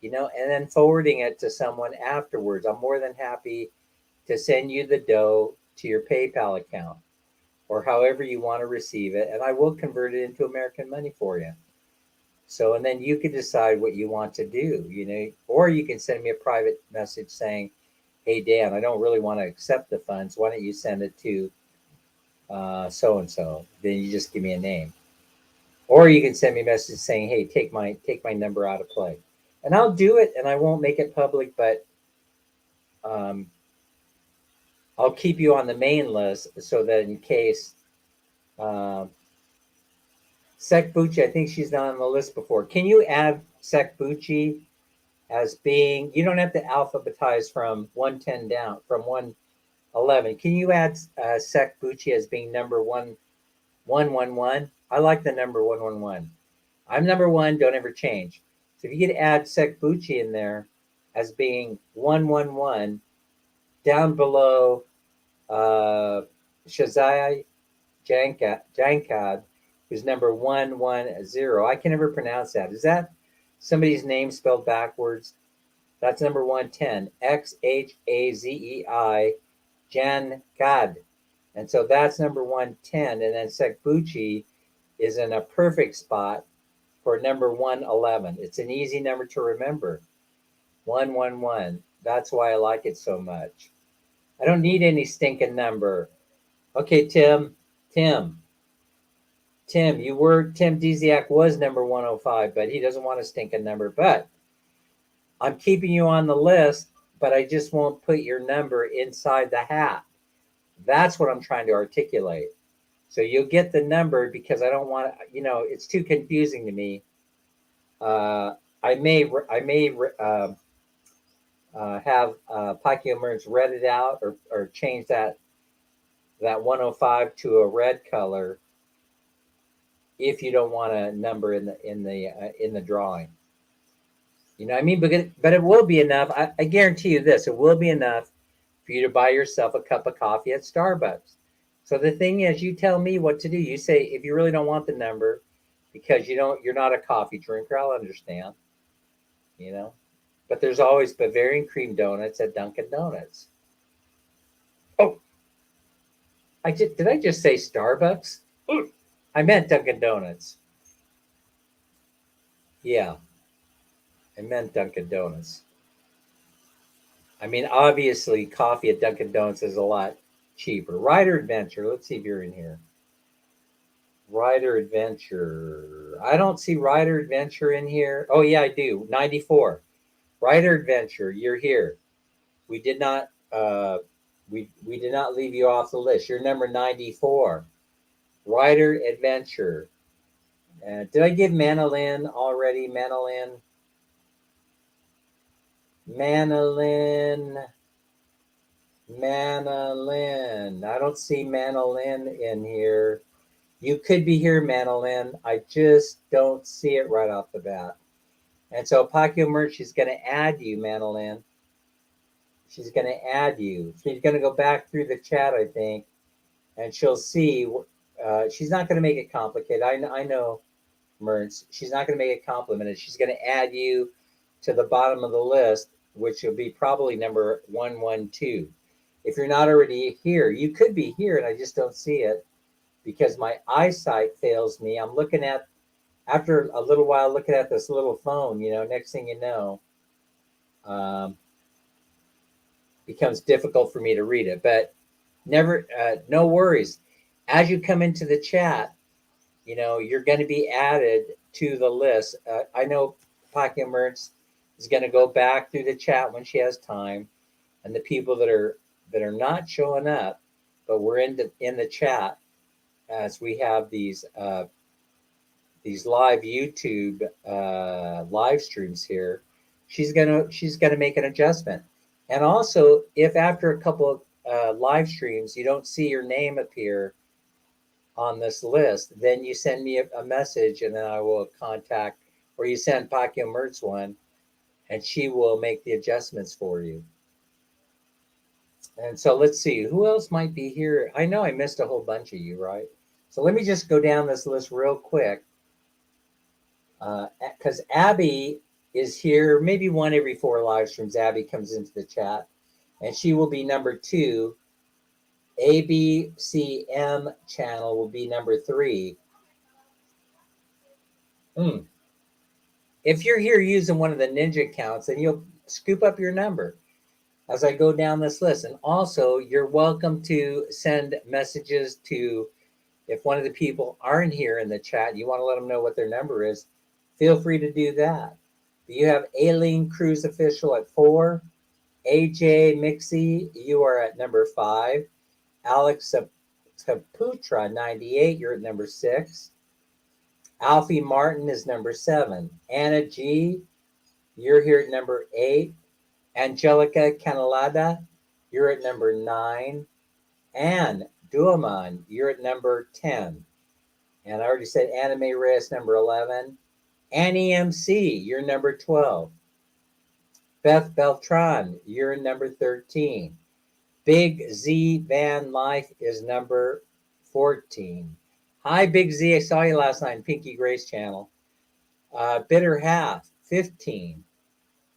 and then forwarding it to someone afterwards. I'm more than happy to send you the dough to your PayPal account or however you want to receive it, and I will convert it into American money for you. So, and then you can decide what you want to do, or you can send me a private message saying, hey, Dan, I don't really want to accept the funds. Why don't you send it to so and so? Then you just give me a name, or you can send me a message saying, hey, take my number out of play, and I'll do it, and I won't make it public, but um, I'll keep you on the main list so that in case Sekbuchi, I think she's not on the list before. Can you add Sekbuchi as being? You don't have to alphabetize from 110 down, from 111. Can you add Sekbuchi as being number 111? I like the number 111. I'm number one. Don't ever change. So if you could add Sekbuchi in there as being 111, down below Shazai Jankad, who's number 110. I can never pronounce that. Is that somebody's name spelled backwards? That's number 110. Xhazei Jankad. And so that's number 110. And then Sekbuchi is in a perfect spot for number 111. It's an easy number to remember. 111. That's why I like it so much. I don't need any stinking number. Okay, Tim, Tim Dziak was number 105, but he doesn't want a stinking number. But I'm keeping you on the list, but I just won't put your number inside the hat. That's what I'm trying to articulate. So you'll get the number because I don't want to, it's too confusing to me. I may have Pacquiao Mertz read it out or change that 105 to a red color. if you don't want a number in the drawing. You know what I mean? But it will be enough. I guarantee you this: it will be enough for you to buy yourself a cup of coffee at Starbucks. So the thing is, you tell me what to do. You say if you really don't want the number because you're not a coffee drinker. I'll understand. You know, but there's always Bavarian cream donuts at Dunkin' Donuts. Oh, did I just say Starbucks? I meant Dunkin' Donuts. Yeah, I meant Dunkin' Donuts. I mean, obviously, coffee at Dunkin' Donuts is a lot cheaper. Rider Adventure. Let's see if you're in here. Rider Adventure. I don't see Rider Adventure in here. Oh yeah, I do. 94. Rider Adventure. You're here. We did not. We did not leave you off the list. You're number 94. Rider Adventure. Did I give Manolin already? Manolin. Manolin. Manolin. I don't see Manolin in here. You could be here, Manolin. I just don't see it right off the bat. And so Pacquiao Merch is going to add you, Manolin. She's going to add you. She's going to go back through the chat, I think, and she'll see. She's not going to make it complicated. I know, Mertz. She's not going to make it complicated. She's going to add you to the bottom of the list, which will be probably number 112. If you're not already here, you could be here, and I just don't see it because my eyesight fails me. I'm looking at, after a little while, looking at this little phone, next thing you know, becomes difficult for me to read it. But no worries. As you come into the chat, you're going to be added to the list. I know Pacquiao Mertz is going to go back through the chat when she has time, and the people that are not showing up, but we're in the chat as we have these live YouTube live streams here. She's gonna make an adjustment. And also, if after a couple of live streams you don't see your name appear on this list, then you send me a message, and then I will contact, or you send Pacquiao Mertz one, and she will make the adjustments for you. And so let's see, who else might be here? I know I missed a whole bunch of you, right? So let me just go down this list real quick. Because Abby is here, maybe one every 4 live streams. Abby comes into the chat, and she will be number 2. ABCM channel will be number 3. If you're here using one of the ninja accounts, then you'll scoop up your number as I go down this list. And also, you're welcome to send messages to, if one of the people aren't here in the chat, you want to let them know what their number is, feel free to do that. You have Aileen Cruz Official at 4. AJ Mixie, you are at number 5. Alex Caputra, 98, you're at number 6. Alfie Martin is number 7. Anna G, you're here at number 8. Angelica Canalada, you're at number 9. Anne Duaman, you're at number 10. And I already said Anna May Reyes, number 11. Annie MC, you're number 12. Beth Beltran, you're number 13. Big Z Van Life is number 14. Hi, Big Z. I saw you last night on Pinky Grace channel. Bitter Half, 15.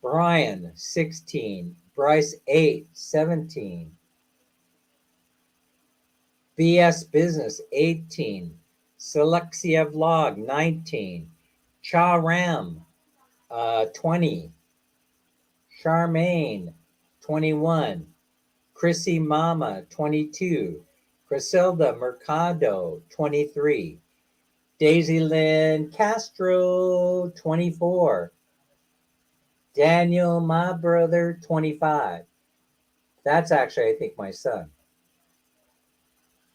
Brian, 16. Bryce, 8. 17. BS Business, 18. Selexia Vlog, 19. Cha Ram, 20. Charmaine, 21. Chrissy Mama, 22. Griselda Mercado, 23. Daisy Lynn Castro, 24. Daniel, my brother, 25. That's actually, I think, my son.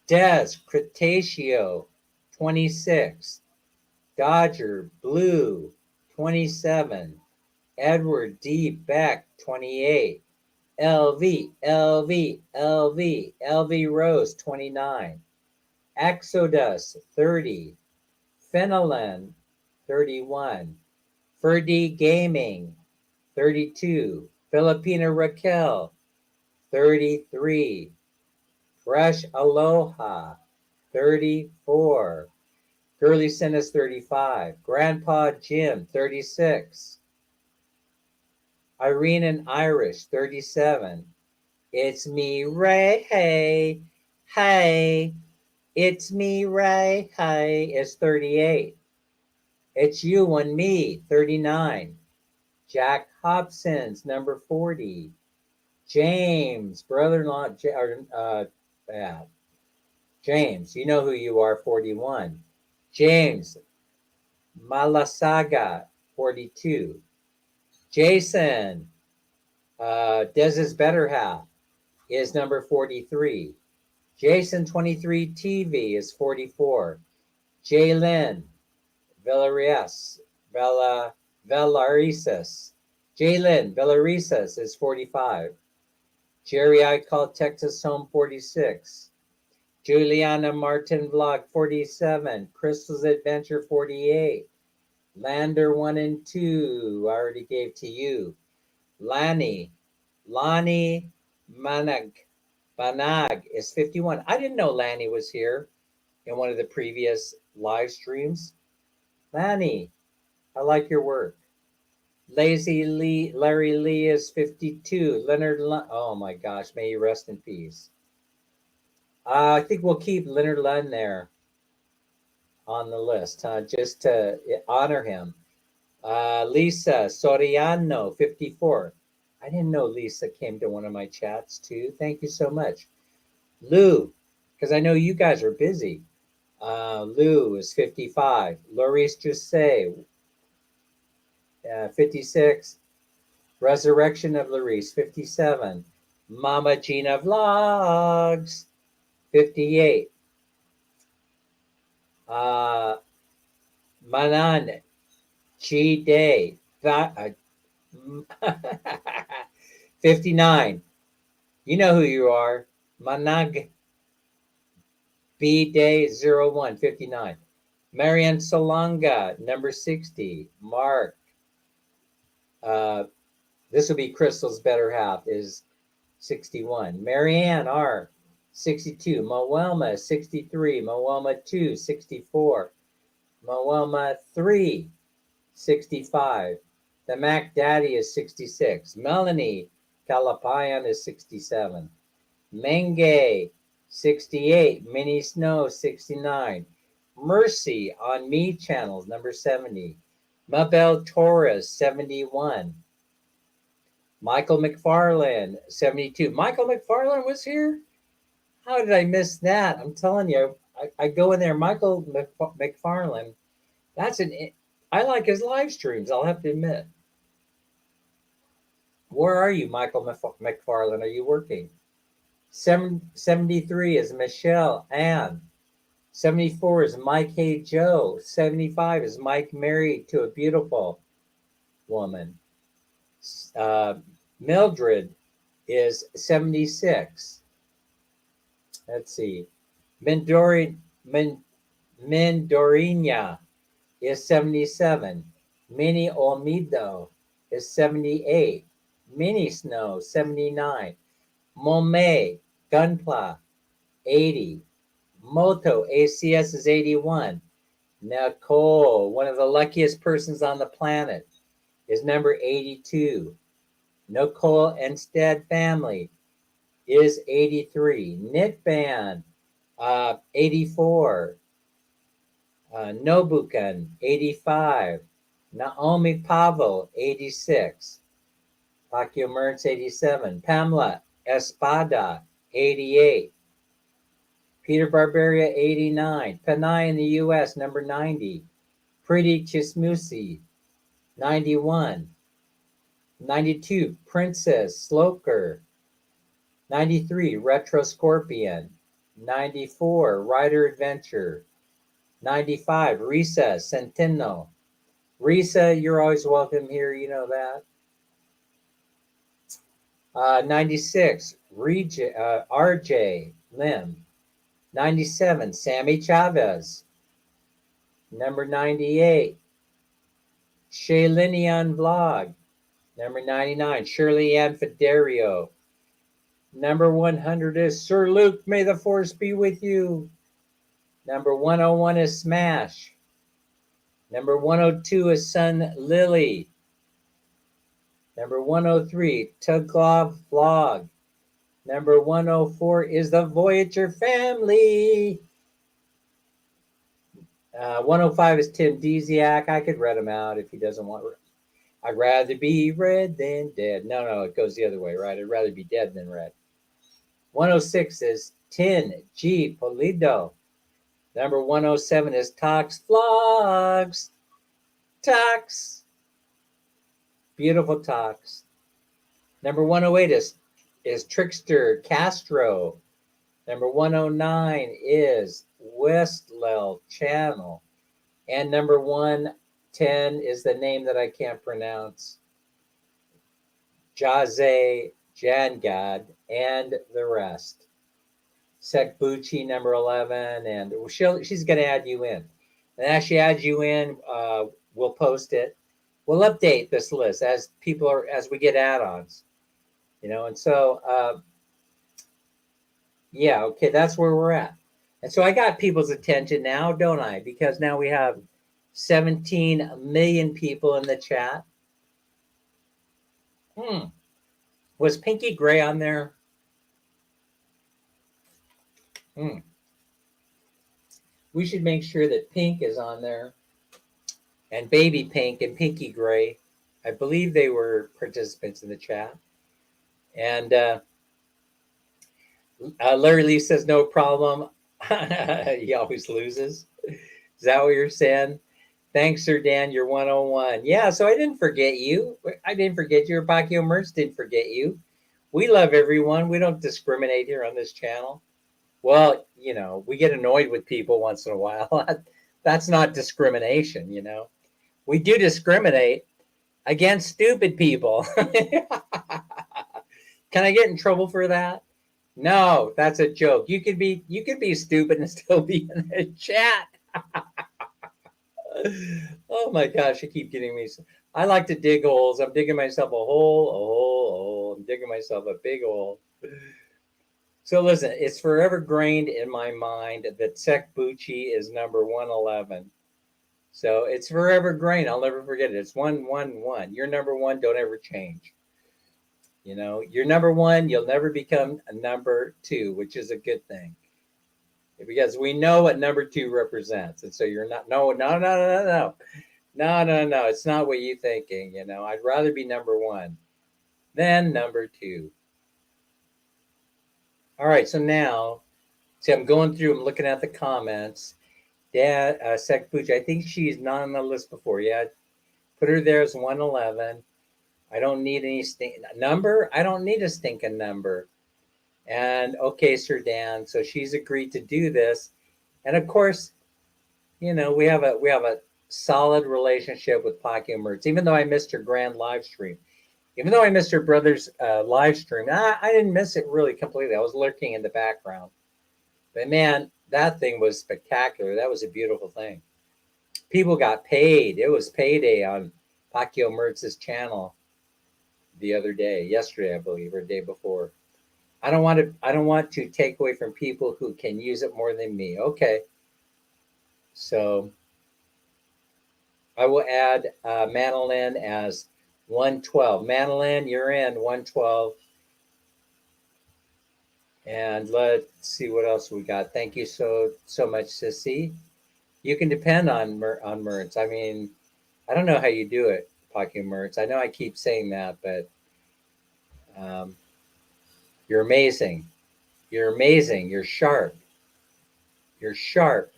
Des Cretaceous, 26. Dodger Blue, 27. Edward D. Beck, 28. LV Rose, 29. Exodus, 30. Finland, 31. Ferdy Gaming, 32. Filipino Raquel, 33. Fresh Aloha, 34. Girly Sinus, 35. Grandpa Jim, 36. Irene and Irish, 37. It's me, Ray. Hey, hey. It's me, Ray. Hey, is 38. It's you and me, 39. Jack Hobson's number 40. James, brother-in-law, yeah, James, you know who you are, 41. James Malasaga, 42. Jason, Dez's better half, is number 43. Jason 23 TV is 44. Jalen Villarias, Villarisas. Jalen Villarisas is 45. Jerry I called Texas Home, 46. Juliana Martin Vlog, 47. Crystal's Adventure, 48. Lander 1 and 2, I already gave to you. Lonnie Banag is 51. I didn't know Lanny was here in one of the previous live streams. Lanny, I like your work. Larry Lee is 52. Oh my gosh, may you rest in peace. I think we'll keep Leonard Lund there on the list, just to honor him. Lisa Soriano, 54. I didn't know Lisa came to one of my chats too. Thank you so much. Lou, because I know you guys are busy. Lou is 55. Loris Jose, 56. Resurrection of Loris, 57. Mama Gina Vlogs, 58. Manan G Day, 59. You know who you are. Manag B Day 01, 59. Marianne Salonga, number 60. Mark. This will be Crystal's better half, is 61. Marianne R, 62. Moelma, 63. Moelma 2, 64. Moelma 3, 65. The Mac Daddy is 66. Melanie Calapayan is 67. Menge, 68. Mini Snow, 69. Mercy on Me channels, number 70. Mabel Torres, 71. Michael McFarland, 72. Michael McFarland was here? How did I miss that? I'm telling you, I go in there, Michael McFarland. I like his live streams, I'll have to admit. Where are you, Michael McFarland? Are you working? 73 is Michelle Ann. 74 is Mike Hey Joe. 75 is Mike married to a beautiful woman. Mildred is 76. Let's see. Mendorina is 77. Mini Olmido is 78. Mini Snow, 79. Mome Gunpla, 80. Moto ACS is 81. Nicole, one of the luckiest persons on the planet, is number 82. Nicole Enstead family is 83. Knit Band, 84. Nobukan, 85. Naomi Pavel, 86. Pacquiao Mertz, 87. Pamela Espada, 88. Peter Barberia, 89. Panay in the U.S., number 90. Pretty Chismusi, 91. 92, Princess Sloker. 93, Retro Scorpion. 94, Rider Adventure. 95, Risa Centeno. Risa, you're always welcome here, you know that. 96, RJ Lim. 97, Sammy Chavez. Number 98, Shaylinian Vlog. Number 99, Shirley Ann Fiderio. Number 100 is Sir Luke, may the force be with you. Number 101 is Smash. Number 102 is Sun Lily. Number 103, Tuglov Vlog. Number 104 is the Voyager family. 105 is Tim Desiak. I could read him out if he doesn't want. I'd rather be red than dead. No, it goes the other way, right? I'd rather be dead than red. 106 is Tin G Polido. Number 107 is Tox Vlogs. Tox. Beautiful Tox. Number 108 is Trickster Castro. Number 109 is Westlell Channel. And number 110 is the name that I can't pronounce. Jaze Jangad and the rest. Sekbuchi number 11, and she's going to add you in. And as she adds you in, we'll post it. We'll update this list as we get add-ons, and so yeah, okay, that's where we're at. And so I got people's attention now, don't I? Because now we have 17 million people in the chat. Was Pinky Gray on there? We should make sure that Pink is on there, and Baby Pink and Pinky Gray. I believe they were participants in the chat. And Larry Lee says, no problem. He always loses. Is that what you're saying? Thanks, Sir Dan. You're 101. Yeah, so I didn't forget you. I didn't forget you. Bakio Mertz didn't forget you. We love everyone. We don't discriminate here on this channel. Well, we get annoyed with people once in a while. That's not discrimination, We do discriminate against stupid people. Can I get in trouble for that? No, that's a joke. You could be stupid and still be in the chat. Oh my gosh, I keep getting me. I like to dig holes. I'm digging myself a hole. I'm digging myself a big hole. So listen, it's forever grained in my mind that Sekbuchi is number 111. So it's forever grained. I'll never forget it. It's 111. You're number one. Don't ever change. You're number one. You'll never become a number two, which is a good thing. Because we know what number two represents. And so you're not, no. It's not what you're thinking. I'd rather be number one than number two. All right, so now, see, I'm going through, I'm looking at the comments. Dad, Sekbuchi, I think she's not on the list before. Yeah, put her there as 111. I don't need any number. I don't need a stinking number. And okay, Sir Dan, so she's agreed to do this. And of course, we have a solid relationship with Bakio Mertz, even though I missed her grand live stream. Even though I missed her brother's live stream, I didn't miss it really completely. I was lurking in the background. But man, that thing was spectacular. That was a beautiful thing. People got paid. It was payday on Bakio Mertz's channel the other day, yesterday, I believe, or the day before. I don't want to take away from people who can use it more than me. Okay. So I will add Manolin as 112. Manolin, you're in 112. And let's see what else we got. Thank you so much, Sissy. You can depend on Mertz. I mean, I don't know how you do it, Bakio Mertz. I know I keep saying that, but you're amazing. You're amazing. You're sharp. You're sharp.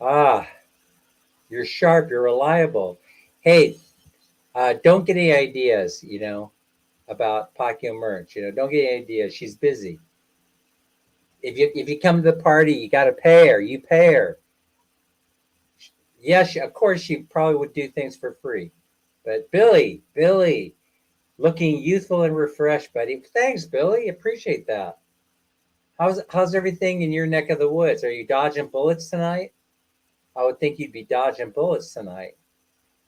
You're sharp. You're reliable. Hey, don't get any ideas, about Bakio Mertz. Don't get any ideas. She's busy. If you come to the party, you got to pay her. You pay her. Yes, of course, she probably would do things for free. But Billy, looking youthful and refreshed, buddy. Thanks, Billy. Appreciate that. How's everything in your neck of the woods? Are you dodging bullets tonight? I would think you'd be dodging bullets tonight.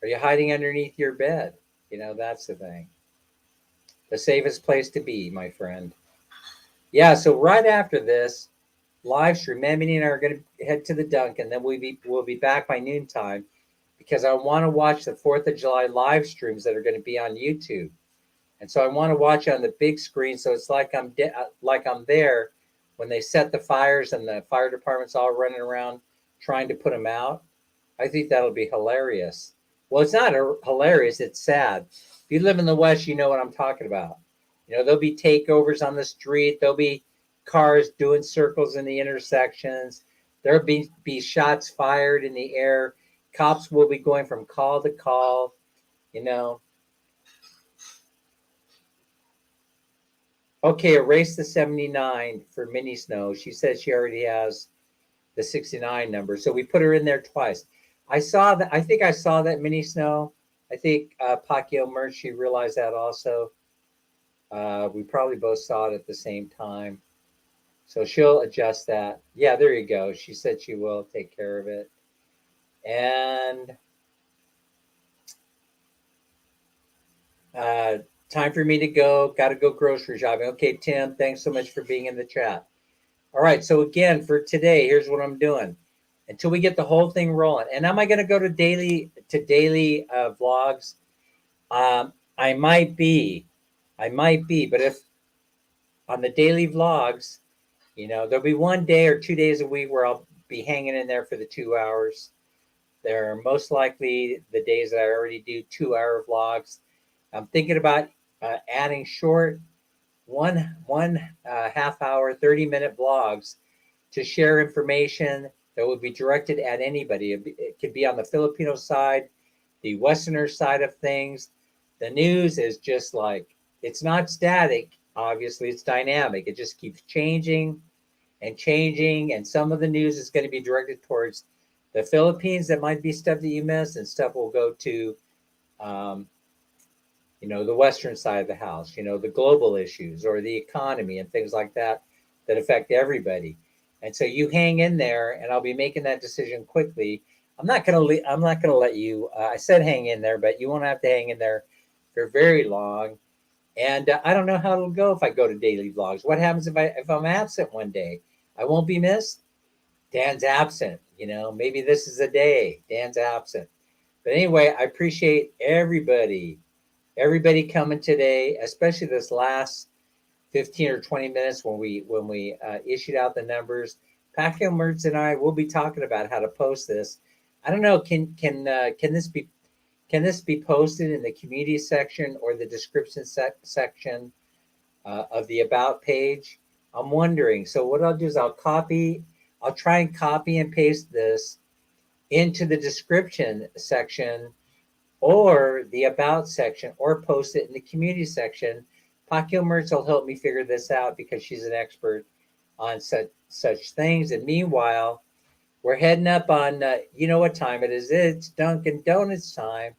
Are you hiding underneath your bed? That's the thing. The safest place to be, my friend. Yeah, so right after this live stream, Emily and I are going to head to the dunk, and then we'll be back by noontime because I want to watch the 4th of July live streams that are going to be on YouTube. And so I want to watch it on the big screen, so it's like I'm there when they set the fires and the fire department's all running around trying to put them out. I think that'll be hilarious. Well, it's not hilarious, it's sad. If you live in the West, you know what I'm talking about. There'll be takeovers on the street. There'll be cars doing circles in the intersections. There'll be shots fired in the air. Cops will be going from call to call. Okay, erase the 79 for Mini Snow. She says she already has the 69 number. So we put her in there twice. I think I saw that Mini Snow. I think Pacquiao Merch, she realized that also. We probably both saw it at the same time. So she'll adjust that. Yeah, there you go. She said she will take care of it. And time for me to go. Got to go grocery shopping. Okay, Tim, thanks so much for being in the chat. All right, so again, for today, here's what I'm doing. Until we get the whole thing rolling. And am I going to go to daily vlogs? I might be. But if on the daily vlogs, there'll be one day or 2 days a week where I'll be hanging in there for the 2 hours. They're most likely the days that I already do 2-hour vlogs. I'm thinking about adding short one half hour, 30-minute vlogs to share information that would be directed at anybody. It could be on the Filipino side, the Westerner side of things. The news is just like, it's not static, obviously, it's dynamic. It just keeps changing and changing, and some of the news is going to be directed towards the Philippines. That might be stuff that you missed, and stuff will go to the Western side of the house, the global issues or the economy and things like that affect everybody. And so you hang in there, and I'll be making that decision quickly. I'm not going to let you, I said hang in there, but you won't have to hang in there for very long. And I don't know how it'll go if I go to daily vlogs. What happens if I'm absent one day? I won't be missed. Dan's absent, maybe this is a day Dan's absent. But anyway, I appreciate everybody coming today, especially this last 15 or 20 minutes when we issued out the numbers. Pacquiao Mertz and I will be talking about how to post this. I don't know, can this be posted in the community section or the description section of the about page? I'm wondering. So what I'll do is I'll try and copy and paste this into the description section or the about section, or post it in the community section. Pacquiao Mertz will help me figure this out because she's an expert on such things. And meanwhile, we're heading up on, you know what time it is. It's Dunkin' Donuts time.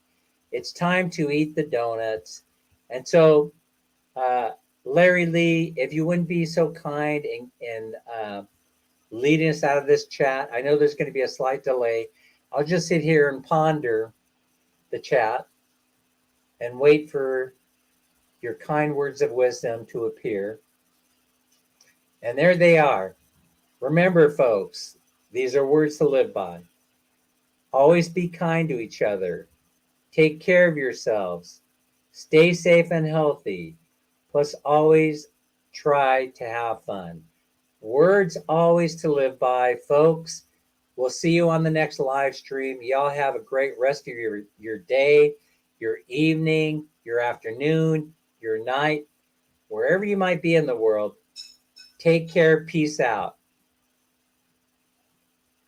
It's time to eat the donuts. And so, Larry Lee, if you wouldn't be so kind in leading us out of this chat. I know there's going to be a slight delay. I'll just sit here and ponder the chat and wait for your kind words of wisdom to appear. And there they are. Remember, folks, these are words to live by. Always be kind to each other. Take care of yourselves. Stay safe and healthy. Plus, always try to have fun. Words always to live by, folks. We'll see you on the next live stream. Y'all have a great rest of your day, your evening, your afternoon, your night, wherever you might be in the world. Take care. Peace out.